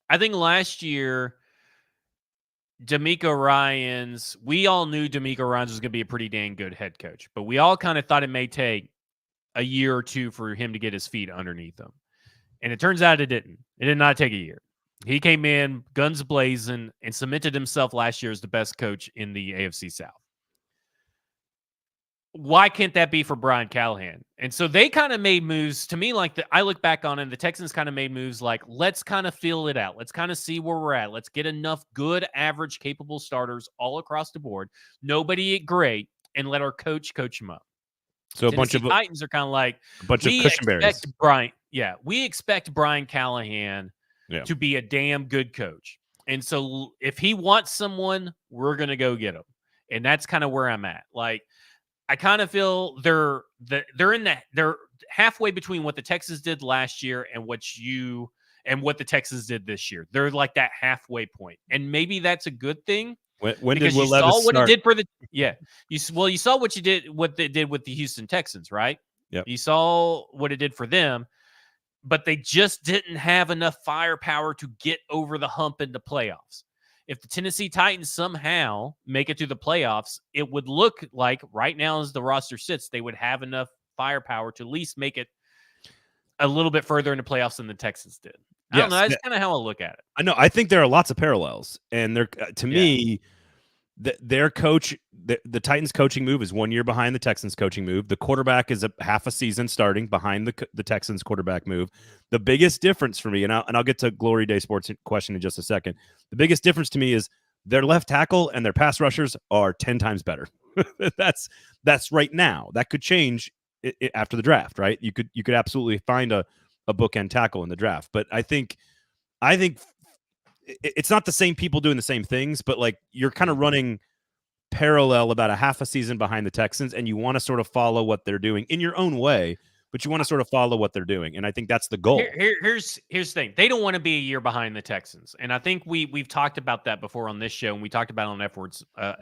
I think last year, we all knew D'Amico Ryans was going to be a pretty dang good head coach, but we all kind of thought it may take a year or two for him to get his feet underneath him. And it turns out it didn't. It did not take a year. He came in guns blazing and cemented himself last year as the best coach in the AFC South. Why can't that be for Brian Callahan? And so they kind of made moves to me I look back on it, and the Texans kind of made moves like, let's kind of feel it out. Let's kind of see where we're at. Let's get enough good, average, capable starters all across the board. Nobody great, and let our coach them up. So a bunch of Titans are kind of like a bunch of cushion berries. We expect Brian Callahan to be a damn good coach. And so if he wants someone, we're going to go get him. And that's kind of where I'm at. Like, I kind of feel they're halfway between what the Texans did last year and what the Texans did this year. They're like that halfway point, and maybe that's a good thing. When did Will Levis start? You saw what they did with the Houston Texans, right? Yeah, you saw what it did for them, but they just didn't have enough firepower to get over the hump in the playoffs. If the Tennessee Titans somehow make it to the playoffs, it would look like right now as the roster sits, they would have enough firepower to at least make it a little bit further in the playoffs than the Texans did. I don't know. That's kind of how I look at it. I know. I think there are lots of parallels. And me, their coach, the Titans coaching move is 1 year behind the Texans coaching move. The quarterback is half a season starting behind the Texans quarterback move. The biggest difference for me, and I'll get to Glory Day Sports question in just a second. The biggest difference to me is their left tackle and their pass rushers are 10 times better. That's right now. That could change after the draft, right? You could absolutely find a bookend tackle in the draft, but I think it's not the same people doing the same things, but like you're kind of running parallel about a half a season behind the Texans, and you want to sort of follow what they're doing in your own way, but you want to sort of follow what they're doing. And I think that's the goal. Here's the thing. They don't want to be a year behind the Texans. And I think we've talked about that before on this show, and we talked about it on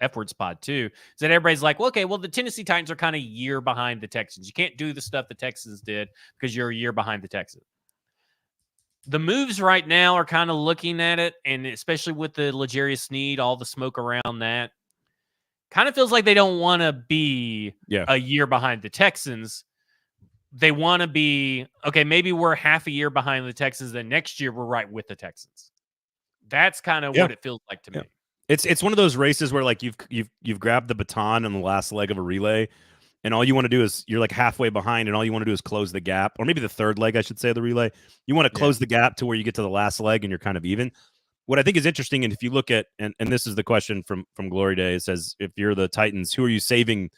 F-Words Pod too, is that everybody's like, well, okay, well, the Tennessee Titans are kind of a year behind the Texans. You can't do the stuff the Texans did because you're a year behind the Texans. The moves right now are kind of looking at it, and especially with the L'Jarius Sneed, all the smoke around that, kind of feels like they don't want to be a year behind the Texans. They want to be, okay, maybe we're half a year behind the Texans, then next year we're right with the Texans. That's kind of what it feels like to me. It's one of those races where like you've grabbed the baton on the last leg of a relay, and all you want to do is you're like halfway behind, and all you want to do is close the gap, or maybe the third leg, I should say, of the relay. You want to close the gap to where you get to the last leg and you're kind of even. What I think is interesting, and if you look at, and this is the question from Glory Day, it says, if you're the Titans, who are you saving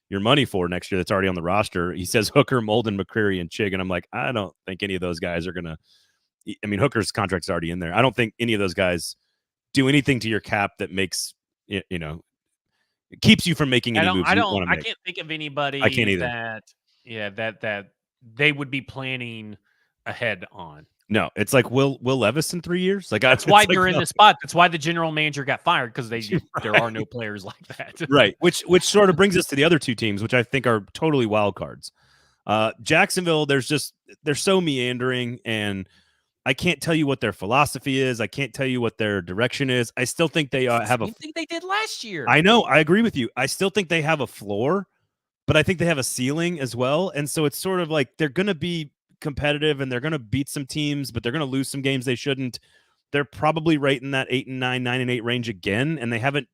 your money for next year that's already on the roster. He says Hooker, Molden, McCreary, and Chig, and I'm like, I don't think any of those guys are gonna. I mean, Hooker's contract's already in there. I don't think any of those guys do anything to your cap that makes it keeps you from making any moves you want to make. I can't think of anybody I can't either. that they would be planning ahead on. No, it's like Will Levis in 3 years. Like that's why they're in the spot. That's why the general manager got fired, because there are no players like that. Right. Which sort of brings us to the other two teams, which I think are totally wild cards. Jacksonville, they're so meandering, and I can't tell you what their philosophy is. I can't tell you what their direction is. I still think they have a. Think they did last year. I know. I agree with you. I still think they have a floor, but I think they have a ceiling as well. And so it's sort of like they're going to be competitive and they're going to beat some teams, but they're going to lose some games they shouldn't. They're probably right in that 8-9, 9-8 range again, and they haven't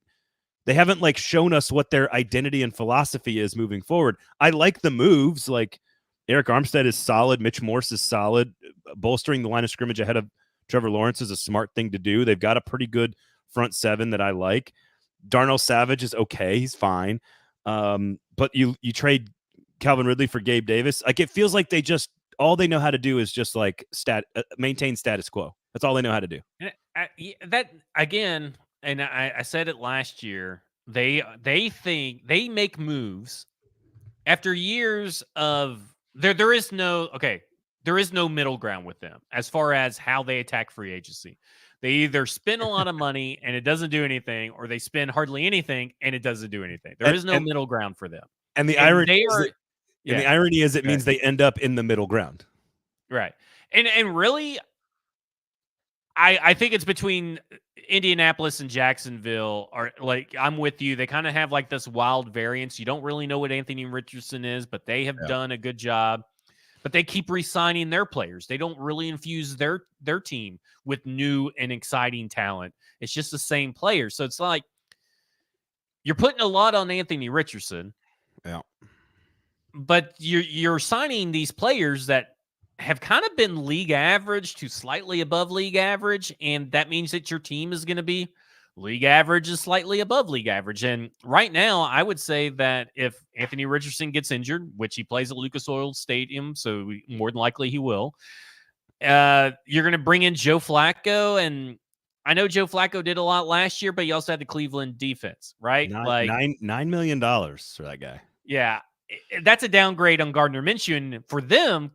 like shown us what their identity and philosophy is moving forward. I like the moves. Like Eric Armstead is solid. Mitch Morse is solid. Bolstering the line of scrimmage ahead of Trevor Lawrence is a smart thing to do. They've got a pretty good front seven that I like. Darnell Savage is okay. He's fine. But you trade Calvin Ridley for Gabe Davis. Like, it feels like all they know how to do is just like maintain status quo. That's all they know how to do. That again, and I said it last year. They think they make moves after years of there is no middle ground with them as far as how they attack free agency. They either spend a lot of money and it doesn't do anything, or they spend hardly anything and it doesn't do anything. There is no middle ground for them. And the irony is it means they end up in the middle ground. Right. And really, I think it's between Indianapolis and Jacksonville. Are like, I'm with you. They kind of have like this wild variance. You don't really know what Anthony Richardson is, but they have done a good job. But they keep re-signing their players. They don't really infuse their team with new and exciting talent. It's just the same players. So it's like you're putting a lot on Anthony Richardson. Yeah. But you're signing these players that have kind of been league average to slightly above league average, and that means that your team is going to be league average is slightly above league average. And right now, I would say that if Anthony Richardson gets injured, which he plays at Lucas Oil Stadium, so more than likely he will, you're going to bring in Joe Flacco. And I know Joe Flacco did a lot last year, but he also had the Cleveland defense, right? $9 million for that guy. Yeah, that's a downgrade on Gardner Minshew. And for them,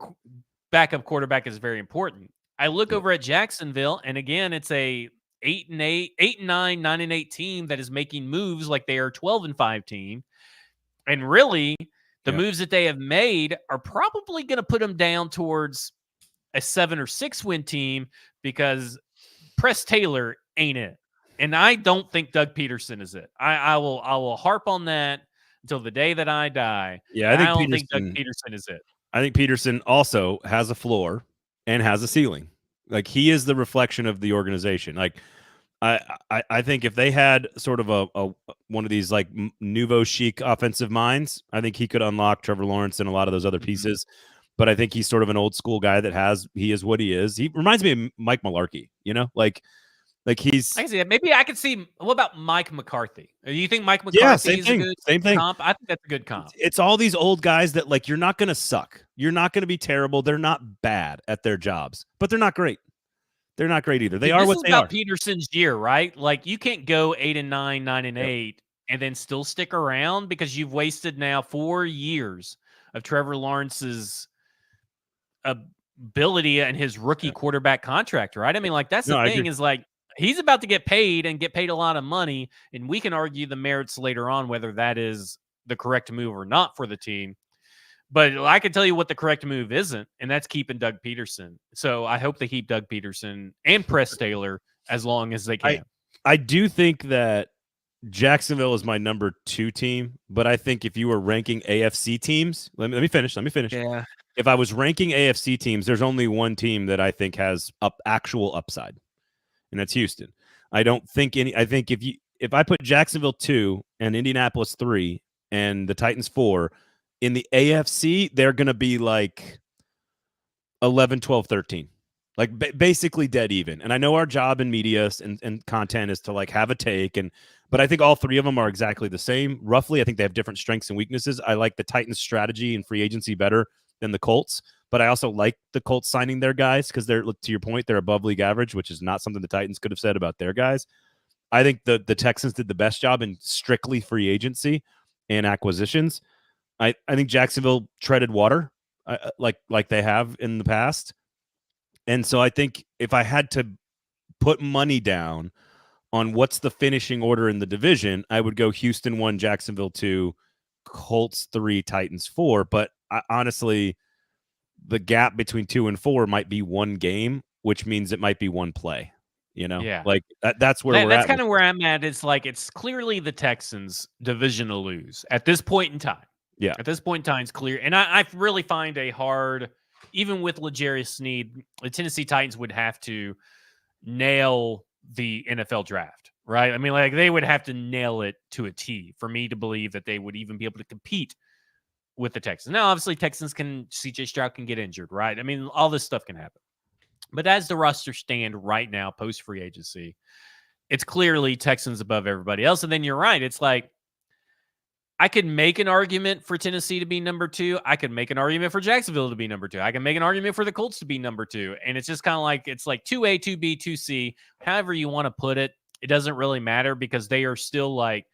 backup quarterback is very important. I look over at Jacksonville, and again, it's a 8-9, 9-8 team that is making moves like they are 12-5 team. And really, the moves that they have made are probably going to put them down towards a 7 or 6 win team, because Press Taylor ain't it. And I don't think Doug Peterson is it. I will harp on that until the day that I die. Yeah, I don't think Doug Peterson is it. I think Peterson also has a floor and has a ceiling. Like, he is the reflection of the organization. Like, I think if they had sort of a one of these like nouveau chic offensive minds, I think he could unlock Trevor Lawrence and a lot of those other pieces. But I think he's sort of an old school guy he is what he is. He reminds me of Mike Mularkey, like he's. I can see that. Maybe I could see. What about Mike McCarthy? Do you think Mike McCarthy is a good comp? I think that's a good comp. It's all these old guys that, like, you're not going to suck. You're not going to be terrible. They're not bad at their jobs, but they're not great. They're not great either. They are what they are. Peterson's year, right? Like, you can't go 8-9, 9-8, and then still stick around, because you've wasted now 4 years of Trevor Lawrence's ability and his rookie quarterback contract, right? I mean, like, that's the thing is, like, he's about to get paid and get paid a lot of money, and we can argue the merits later on whether that is the correct move or not for the team. But I can tell you what the correct move isn't, and that's keeping Doug Peterson. So I hope they keep Doug Peterson and Press Taylor as long as they can. I do think that Jacksonville is my number 2 team, but I think if you were ranking AFC teams, let me finish. Yeah. If I was ranking AFC teams, there's only one team that I think has actual upside, and that's Houston. I think if I put Jacksonville 2 and Indianapolis 3 and the Titans 4 in the AFC, they're going to be like 11, 12, 13, like basically dead even. And I know our job in media and content is to like have a take, But I think all three of them are exactly the same. Roughly, I think they have different strengths and weaknesses. I like the Titans' strategy and free agency better than the Colts, but I also like the Colts signing their guys because they're, to your point, they're above league average, which is not something the Titans could have said about their guys. I think the Texans did the best job in strictly free agency and acquisitions. I think Jacksonville treaded water like they have in the past. And so I think if I had to put money down on what's the finishing order in the division, I would go Houston 1, Jacksonville 2, Colts 3, Titans 4. But honestly, the gap between 2 and 4 might be one game, which means it might be one play. Yeah. Like that's where we're that's at. That's kind of where I'm at. It's like it's clearly the Texans' division to lose at this point in time. Yeah. At this point in time, it's clear. And I really find a hard, even with L'Jarius Sneed, the Tennessee Titans would have to nail the NFL draft, right? I mean, like they would have to nail it to a T for me to believe that they would even be able to compete with the Texans. Now, obviously, CJ Stroud can get injured, right? I mean, all this stuff can happen. But as the roster stand right now, post free agency, it's clearly Texans above everybody else. And then you're right. It's like, I could make an argument for Tennessee to be number 2. I could make an argument for Jacksonville to be number 2. I can make an argument for the Colts to be number 2. And it's just kind of like, it's like 2A, 2B, 2C, however you want to put it. It doesn't really matter because they are still like,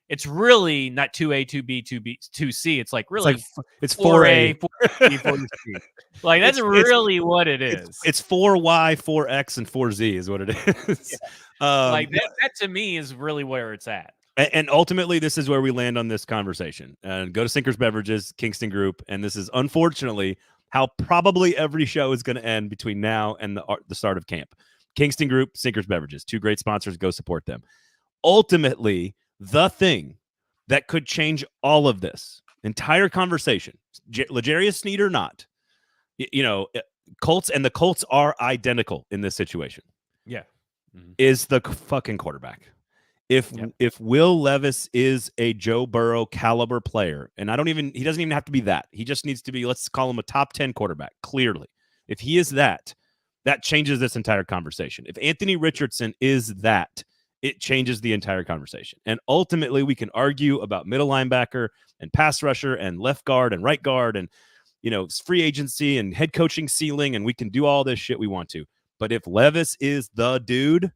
it's really not 2A, 2B, 2C. It's like really it's 4A, 4B, 4C. Like that's really what it is. It's 4Y, 4X, and 4Z is what it is. Yeah. Like that to me is really where it's at. And ultimately, this is where we land on this conversation. And go to Sinkers Beverages, Kingston Group, and this is unfortunately how probably every show is going to end between now and the start of camp. Kingston Group, Sinkers Beverages, 2 great sponsors. Go support them. Ultimately, the thing that could change all of this entire conversation, L'Jarius Sneed or not, Colts, and the Colts are identical in this situation. Yeah, is the fucking quarterback. If Will Levis is a Joe Burrow caliber player, and he doesn't even have to be that. He just needs to be, let's call him a top 10 quarterback, clearly. If he is that changes this entire conversation. If Anthony Richardson is that, it changes the entire conversation. And ultimately, we can argue about middle linebacker and pass rusher and left guard and right guard and, free agency and head coaching ceiling, and we can do all this shit we want to. But if Levis is the dude,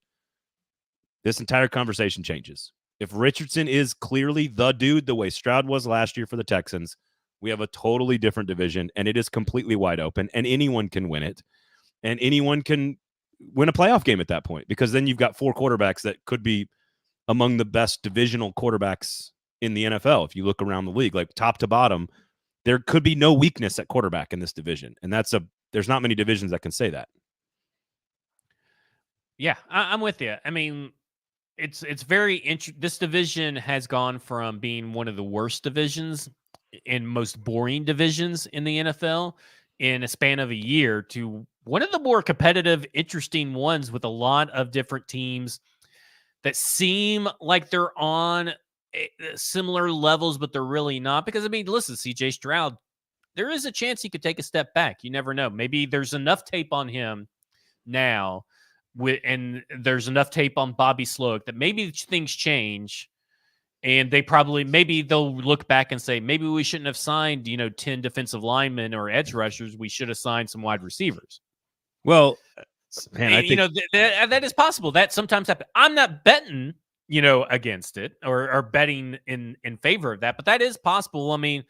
this entire conversation changes. If Richardson is clearly the dude, the way Stroud was last year for the Texans, we have a totally different division, and it is completely wide open, and anyone can win it, and anyone can win a playoff game at that point, because then you've got 4 quarterbacks that could be among the best divisional quarterbacks in the NFL. If you look around the league, like top to bottom, there could be no weakness at quarterback in this division, and there's not many divisions that can say that. Yeah, I'm with you. I mean, it's very interesting. This division has gone from being one of the worst divisions and most boring divisions in the NFL in a span of a year to one of the more competitive, interesting ones with a lot of different teams that seem like they're on similar levels, but they're really not. Because, I mean, listen, CJ Stroud, there is a chance he could take a step back. You never know. Maybe there's enough tape on him now and there's enough tape on Bobby Sloak that maybe things change, and maybe they'll look back and say, maybe we shouldn't have signed, 10 defensive linemen or edge rushers. We should have signed some wide receivers. Well, man, I think that is possible. That sometimes happens. I'm not betting, against it or betting in favor of that, but that is possible. I mean,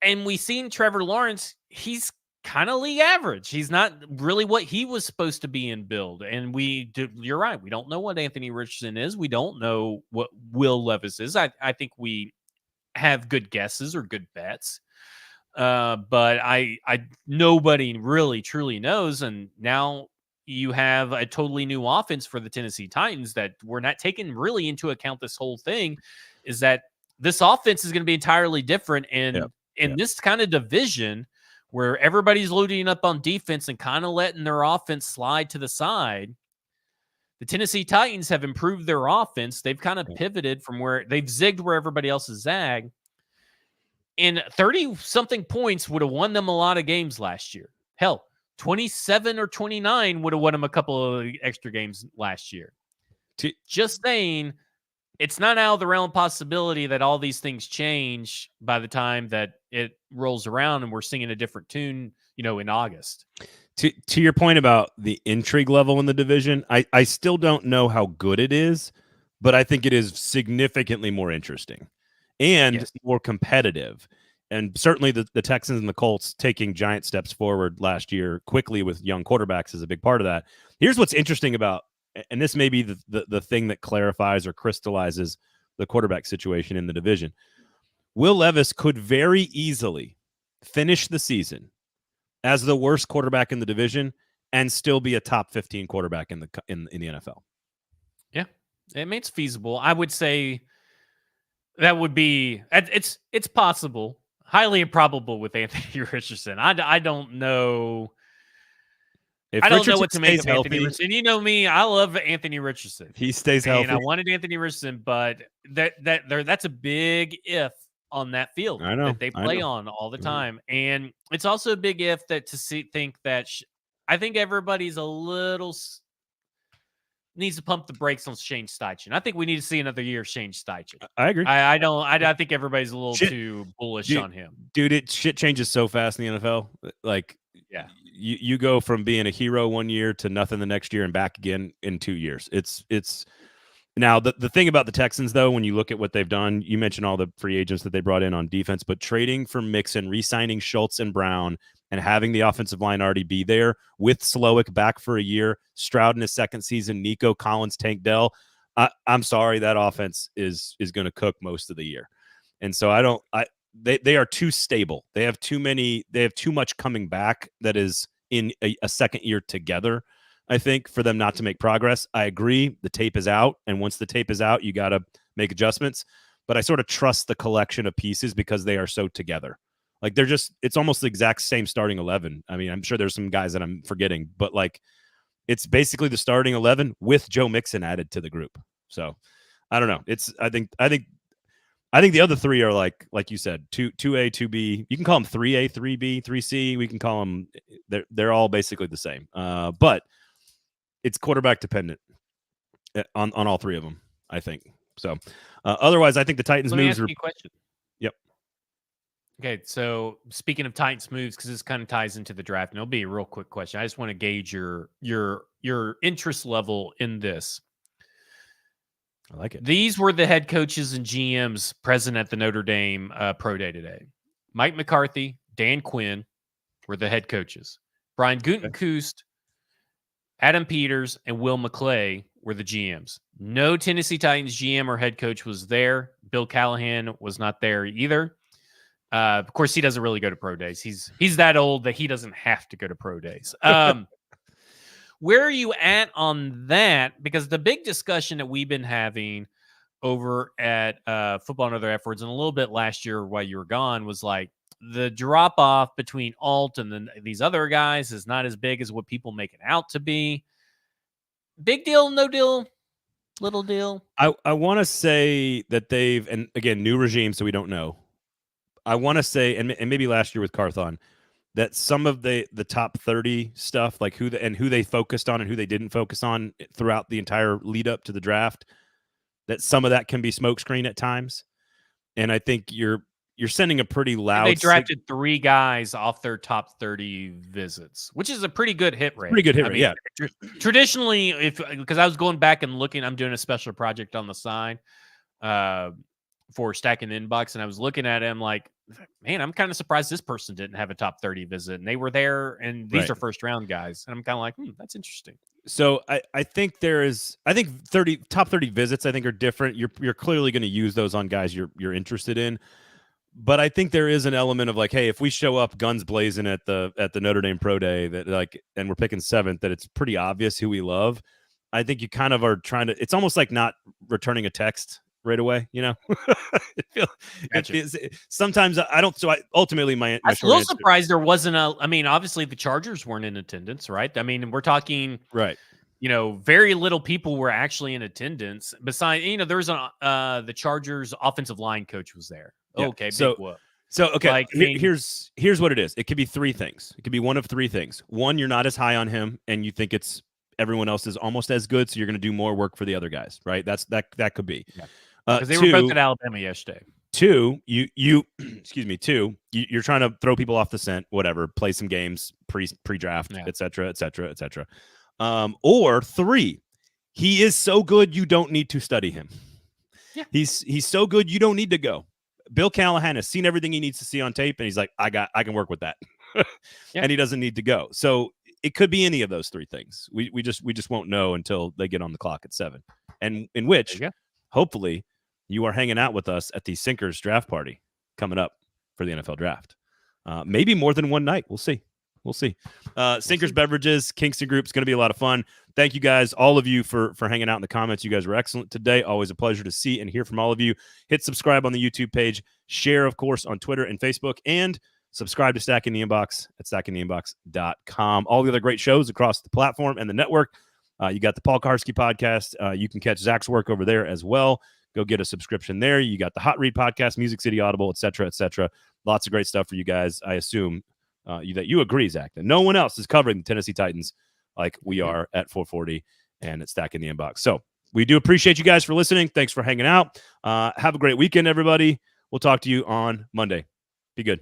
and we've seen Trevor Lawrence, he's kind of league average. He's not really what he was supposed to be in build. And you're right. We don't know what Anthony Richardson is. We don't know what Will Levis is. I think we have good guesses or good bets. But nobody really truly knows. And now you have a totally new offense for the Tennessee Titans that we're not taking really into account. This whole thing is that this offense is going to be entirely different. And in this kind of division, where everybody's loading up on defense and kind of letting their offense slide to the side, the Tennessee Titans have improved their offense. They've kind of pivoted from where they've zigged where everybody else has zagged. And 30-something points would have won them a lot of games last year. Hell, 27 or 29 would have won them a couple of extra games last year. Just saying, it's not out of the realm of possibility that all these things change by the time that it rolls around and we're singing a different tune, in August. To your point about the intrigue level in the division, I still don't know how good it is, but I think it is significantly more interesting and more competitive. And certainly the Texans and the Colts taking giant steps forward last year quickly with young quarterbacks is a big part of that. Here's what's interesting about, and this may be the thing that clarifies or crystallizes the quarterback situation in the division. Will Levis could very easily finish the season as the worst quarterback in the division and still be a top 15 quarterback in the NFL. Yeah, it's feasible. I would say that would be it's possible. Highly improbable with Anthony Richardson. I don't know. I don't know what to make of Anthony Richardson. You know me, I love Anthony Richardson. He stays healthy. And I wanted Anthony Richardson, but that's a big if on that field that they play on all the time. And it's also a big if that think that I think everybody's a little needs to pump the brakes on Shane Steichen. I think we need to see another year of Shane Steichen. I agree. I think everybody's a little too bullish on him. Dude, shit changes so fast in the NFL. Like, you go from being a hero one year to nothing the next year and back again in 2 years. It's now the thing about the Texans, though, when you look at what they've done, you mentioned all the free agents that they brought in on defense, but trading for Mixon, re-signing Schultz and Brown, and having the offensive line already be there with Slowick back for a year, Stroud in his second season, Nico Collins, Tank Dell. I'm sorry, that offense is going to cook most of the year. And so they are too stable. They have too much coming back that is in a second year together, I think, for them not to make progress. I agree. The tape is out. And once the tape is out, you got to make adjustments. But I sort of trust the collection of pieces because they are so together. Like it's almost the exact same starting 11. I mean, I'm sure there's some guys that I'm forgetting, but like it's basically the starting 11 with Joe Mixon added to the group. So I don't know. I think the other three are like you said, 2A, 2B. You can call them 3A, 3B, 3C. We can call them. They're all basically the same. But it's quarterback dependent on all three of them, I think. So otherwise, I think the Titans moves are. Question. Yep. Okay, so speaking of Titans moves, because this kind of ties into the draft, and it'll be a real quick question. I just want to gauge your interest level in this. I like it. These were the head coaches and GMs present at the Notre Dame Pro Day today. Mike McCarthy, Dan Quinn were the head coaches. Brian Gutekunst, Adam Peters, and Will McClay were the GMs. No Tennessee Titans GM or head coach was there. Bill Callahan was not there either. Of course, he doesn't really go to pro days. He's that old that he doesn't have to go to pro days. Where are you at on that? Because the big discussion that we've been having over at Football and Other F Words and a little bit last year while you were gone was like the drop off between Alt and these other guys is not as big as what people make it out to be. Big deal, no deal, little deal. I want to say that they've, and again, new regime, so we don't know. I want to say, and maybe last year with Carthon, that some of the top 30 stuff, like who they focused on and who they didn't focus on throughout the entire lead up to the draft, that some of that can be smokescreen at times. And I think you're sending a pretty loud. They drafted 3 guys off their top 30 visits, which is a pretty good hit rate. Pretty good hit rate, yeah. Traditionally, because I was going back and looking, I'm doing a special project on the side for Stacking the Inbox, and I was looking at him like, man, I'm kind of surprised this person didn't have a top 30 visit, and they were there, and these are first round guys, and I'm kind of like, that's interesting. So I think top 30 visits I think are different. You're clearly going to use those on guys you're interested in. But I think there is an element of like, hey, if we show up guns blazing at the Notre Dame Pro Day that like, and we're picking 7th, that it's pretty obvious who we love. I think you kind of are trying to. It's almost like not returning a text right away, you know. Sometimes I don't. So ultimately, my I was a little surprised there wasn't a. I mean, obviously the Chargers weren't in attendance, right? I mean, we're talking right. You know, very little people were actually in attendance. Besides, there was the Chargers offensive line coach was there. Yeah. Okay, so big whoop. So okay, like, here's what it is. It could be 3 things. It could be one of 3 things. One, you're not as high on him, and you think it's everyone else is almost as good, so you're going to do more work for the other guys, right? That could be. Because they were both at Alabama yesterday. Two, excuse me. Two, you're trying to throw people off the scent, whatever, play some games pre-draft, et cetera, et cetera, et cetera. Or three, he is so good you don't need to study him. Yeah. He's so good you don't need to go. Bill Callahan has seen everything he needs to see on tape, and he's like, I can work with that. And he doesn't need to go. So it could be any of those three things. We just won't know until they get on the clock at 7. And in which hopefully you are hanging out with us at the Sinkers draft party coming up for the NFL draft. Maybe more than one night. We'll see. Sinkers Beverages, Kingston Group is going to be a lot of fun. Thank you guys, all of you, for hanging out in the comments. You guys were excellent today. Always a pleasure to see and hear from all of you. Hit subscribe on the YouTube page. Share, of course, on Twitter and Facebook. And subscribe to Stack in the Inbox at stackingtheinbox.com. All the other great shows across the platform and the network. You got the Paul Karski podcast. You can catch Zach's work over there as well. Go get a subscription there. You got the Hot Read podcast, Music City Audible, et cetera, et cetera. Lots of great stuff for you guys. I assume that you agree, Zach, that no one else is covering the Tennessee Titans like we are at 440 and at Stack in the Inbox. So we do appreciate you guys for listening. Thanks for hanging out. Have a great weekend, everybody. We'll talk to you on Monday. Be good.